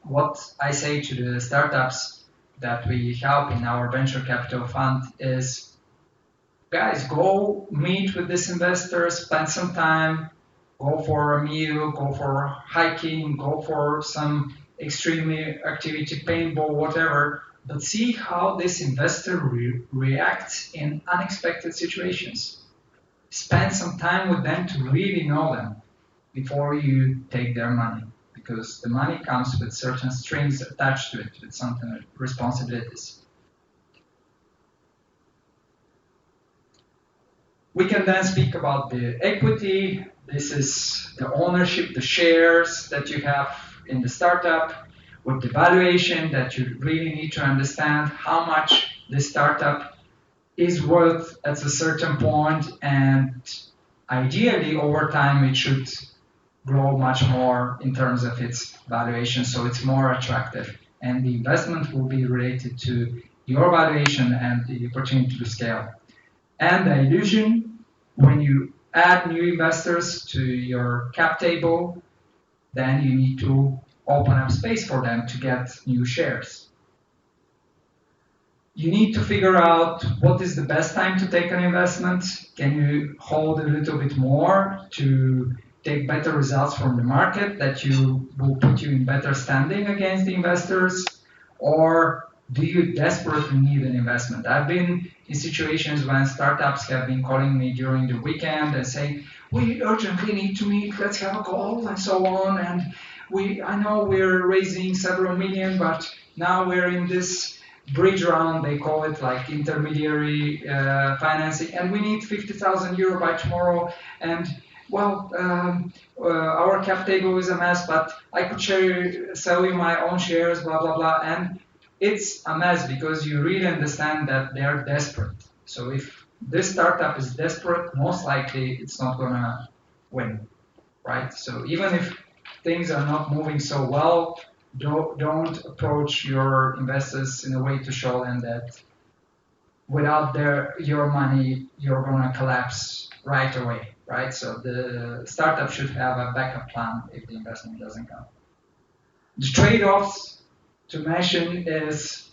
What I say to the startups that we help in our venture capital fund is, guys, go meet with this investor, spend some time, go for a meal, go for hiking, go for some extreme activity, paintball, whatever, but see how this investor reacts in unexpected situations. Spend some time with them to really know them before you take their money, because the money comes with certain strings attached to it, with some responsibilities. We can then speak about the equity. This is the ownership, the shares that you have in the startup, with the valuation that you really need to understand how much the startup is worth at a certain point, and ideally over time it should grow much more in terms of its valuation, so it's more attractive, and the investment will be related to your valuation and the opportunity to scale. And the illusion, when you add new investors to your cap table, then you need to open up space for them to get new shares. You need to figure out what is the best time to take an investment. Can you hold a little bit more to take better results from the market that will put you in better standing against the investors? Or do you desperately need an investment? I've been in situations when startups have been calling me during the weekend and saying, we urgently need to meet, let's have a call, and so on. And I know we're raising several million, but now we're in this bridge round, they call it, like intermediary financing, and we need €50,000 by tomorrow. And well, our cap table is a mess, but I could sell you my own shares, blah, blah, blah. And it's a mess because you really understand that they are desperate. So if this startup is desperate, most likely it's not gonna win, right? So even if things are not moving so well, don't approach your investors in a way to show them that without your money, you're gonna collapse right away, right? So the startup should have a backup plan if the investment doesn't come. The trade-offs to mention is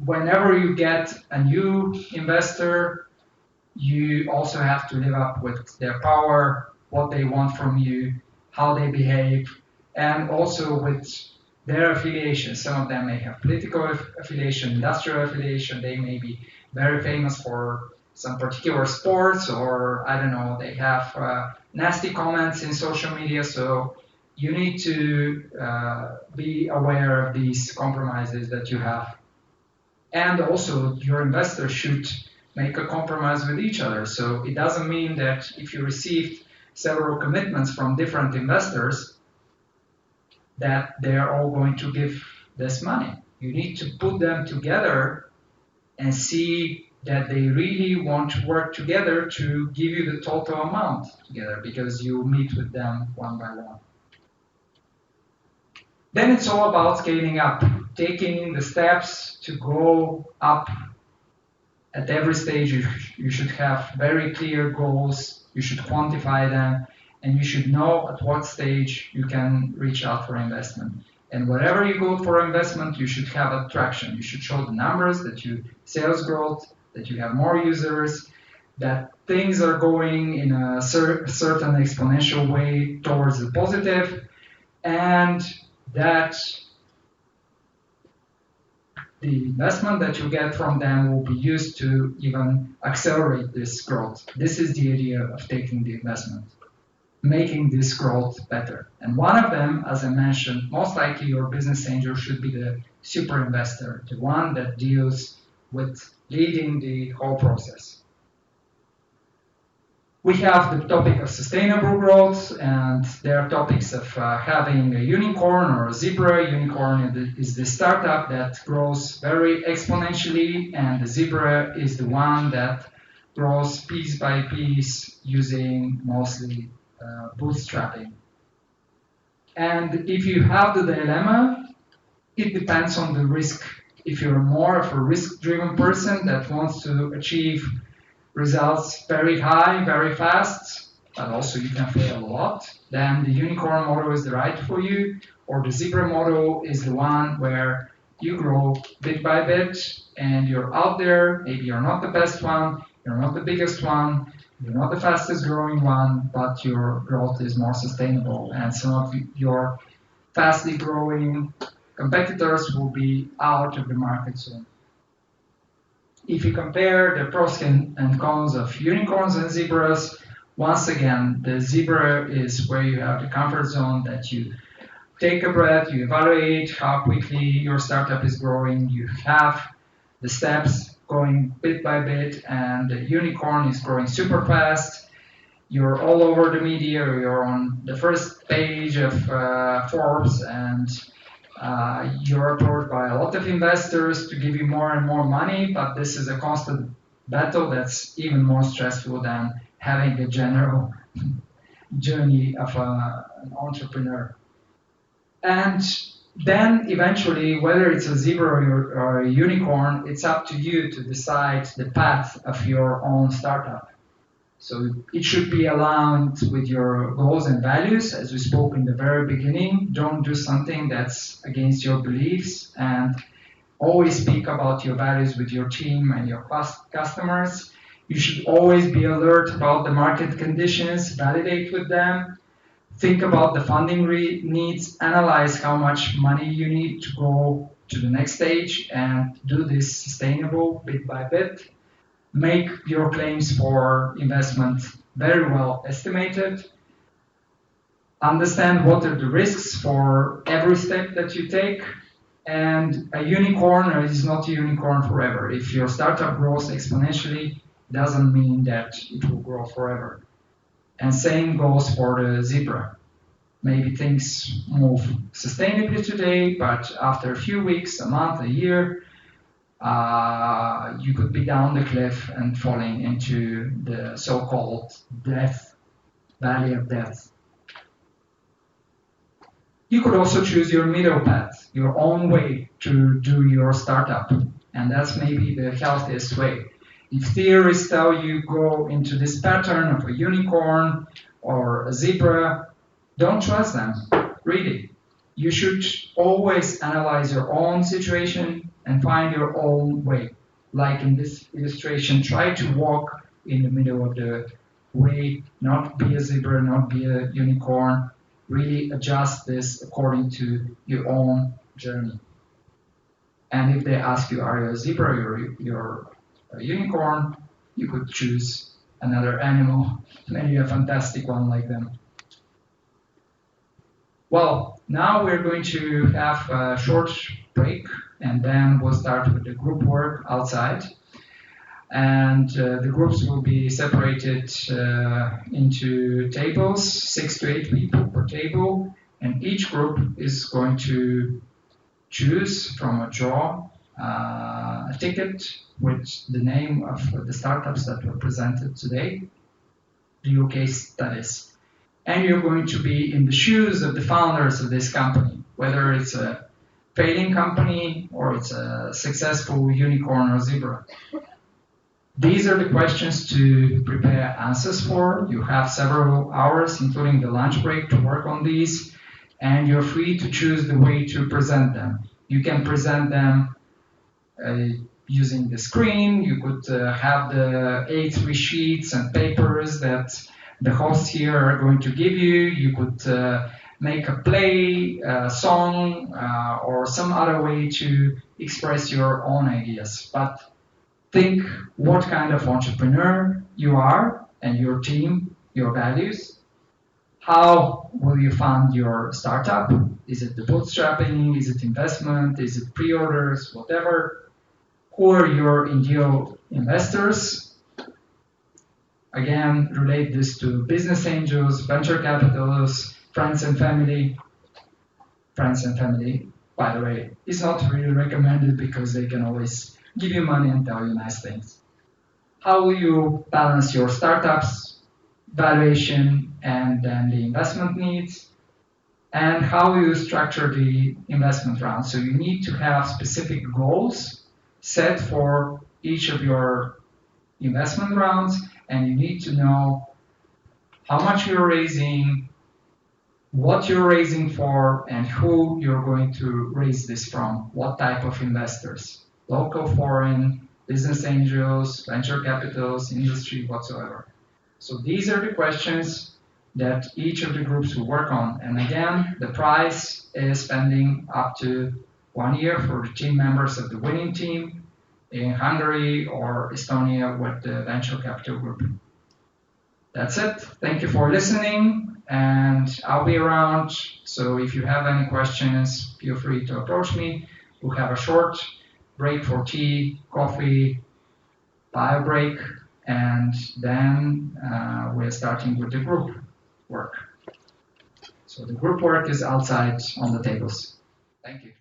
whenever you get a new investor, you also have to live up with their power, what they want from you, how they behave, and also with their affiliation. Some of them may have political affiliation, industrial affiliation, they may be very famous for some particular sports, or I don't know, they have nasty comments in social media, so you need to be aware of these compromises that you have. And also, your investors should make a compromise with each other. So it doesn't mean that if you received several commitments from different investors, that they're all going to give this money. You need to put them together and see that they really want to work together to give you the total amount together, because you meet with them one by one. Then it's all about scaling up, taking the steps to go up. At every stage, you should have very clear goals, you should quantify them, and you should know at what stage you can reach out for investment. And wherever you go for investment, you should have attraction. You should show the numbers that you sales growth, that you have more users, that things are going in a certain exponential way towards the positive, and that the investment that you get from them will be used to even accelerate this growth. This is the idea of taking the investment, making this growth better. And one of them, as I mentioned, most likely your business angel should be the super investor, the one that deals with leading the whole process. We have the topic of sustainable growth, and there are topics of having a unicorn or a zebra. Unicorn is the startup that grows very exponentially, and the zebra is the one that grows piece by piece using mostly bootstrapping. And if you have the dilemma, it depends on the risk. If you're more of a risk-driven person that wants to achieve results very high, very fast, but also you can fail a lot, then the unicorn model is the right for you, or the zebra model is the one where you grow bit by bit and you're out there. Maybe you're not the best one, you're not the biggest one, you're not the fastest growing one, but your growth is more sustainable, and some of your fastly growing competitors will be out of the market soon. If you compare the pros and cons of unicorns and zebras, once again, the zebra is where you have the comfort zone, that you take a breath, you evaluate how quickly your startup is growing, you have the steps going bit by bit, and the unicorn is growing super fast. You're all over the media, you're on the first page of Forbes, and you're approached by a lot of investors to give you more and more money, but this is a constant battle that's even more stressful than having a general journey of an entrepreneur. And then eventually, whether it's a zebra or a unicorn, it's up to you to decide the path of your own startup. So it should be aligned with your goals and values. As we spoke in the very beginning, don't do something that's against your beliefs, and always speak about your values with your team and your customers. You should always be alert about the market conditions, validate with them, think about the funding needs, analyze how much money you need to go to the next stage, and do this sustainable bit by bit. Make your claims for investment very well estimated. Understand what are the risks for every step that you take. And a unicorn is not a unicorn forever. If your startup grows exponentially, it doesn't mean that it will grow forever. And same goes for the zebra. Maybe things move sustainably today, but after a few weeks, a month, a year, you could be down the cliff and falling into the so-called death, valley of death. You could also choose your middle path, your own way to do your startup, and that's maybe the healthiest way. If theorists tell you go into this pattern of a unicorn or a zebra, don't trust them, really. You should always analyze your own situation and find your own way. Like in this illustration, try to walk in the middle of the way, not be a zebra, not be a unicorn. Really adjust this according to your own journey. And if they ask you, are you a zebra or you're a unicorn, you could choose another animal, maybe a fantastic one like them. Well, now we're going to have a short break, and then we'll start with the group work outside. And the groups will be separated into tables, 6 to 8 people per table, and each group is going to choose from a draw a ticket with the name of the startups that were presented today, real case studies. And you're going to be in the shoes of the founders of this company, whether it's a failing company or it's a successful unicorn or zebra. These are the questions to prepare answers for. You have several hours, including the lunch break, to work on these, and you're free to choose the way to present them. You can present them using the screen. You could have the A3 sheets and papers that the hosts here are going to give you. You could make a play, a song, or some other way to express your own ideas. But think what kind of entrepreneur you are and your team, your values. How will you fund your startup? Is it the bootstrapping? Is it investment? Is it pre-orders? Whatever. Who are your ideal investors? Again, relate this to business angels, venture capitalists, friends and family. Friends and family, by the way, is not really recommended because they can always give you money and tell you nice things. How will you balance your startups, valuation, and then the investment needs? And how will you structure the investment round? So you need to have specific goals set for each of your investment rounds, and you need to know how much you're raising, what you're raising for, and who you're going to raise this from, what type of investors, local, foreign, business angels, venture capitals, industry, whatsoever. So these are the questions that each of the groups will work on. And again, the prize is spending up to 1 year for the team members of the winning team in Hungary or Estonia with the venture capital group. That's it. Thank you for listening, and I'll be around. So if you have any questions, feel free to approach me. We'll have a short break for tea, coffee, bio break, and then we're starting with the group work. So the group work is outside on the tables. Thank you.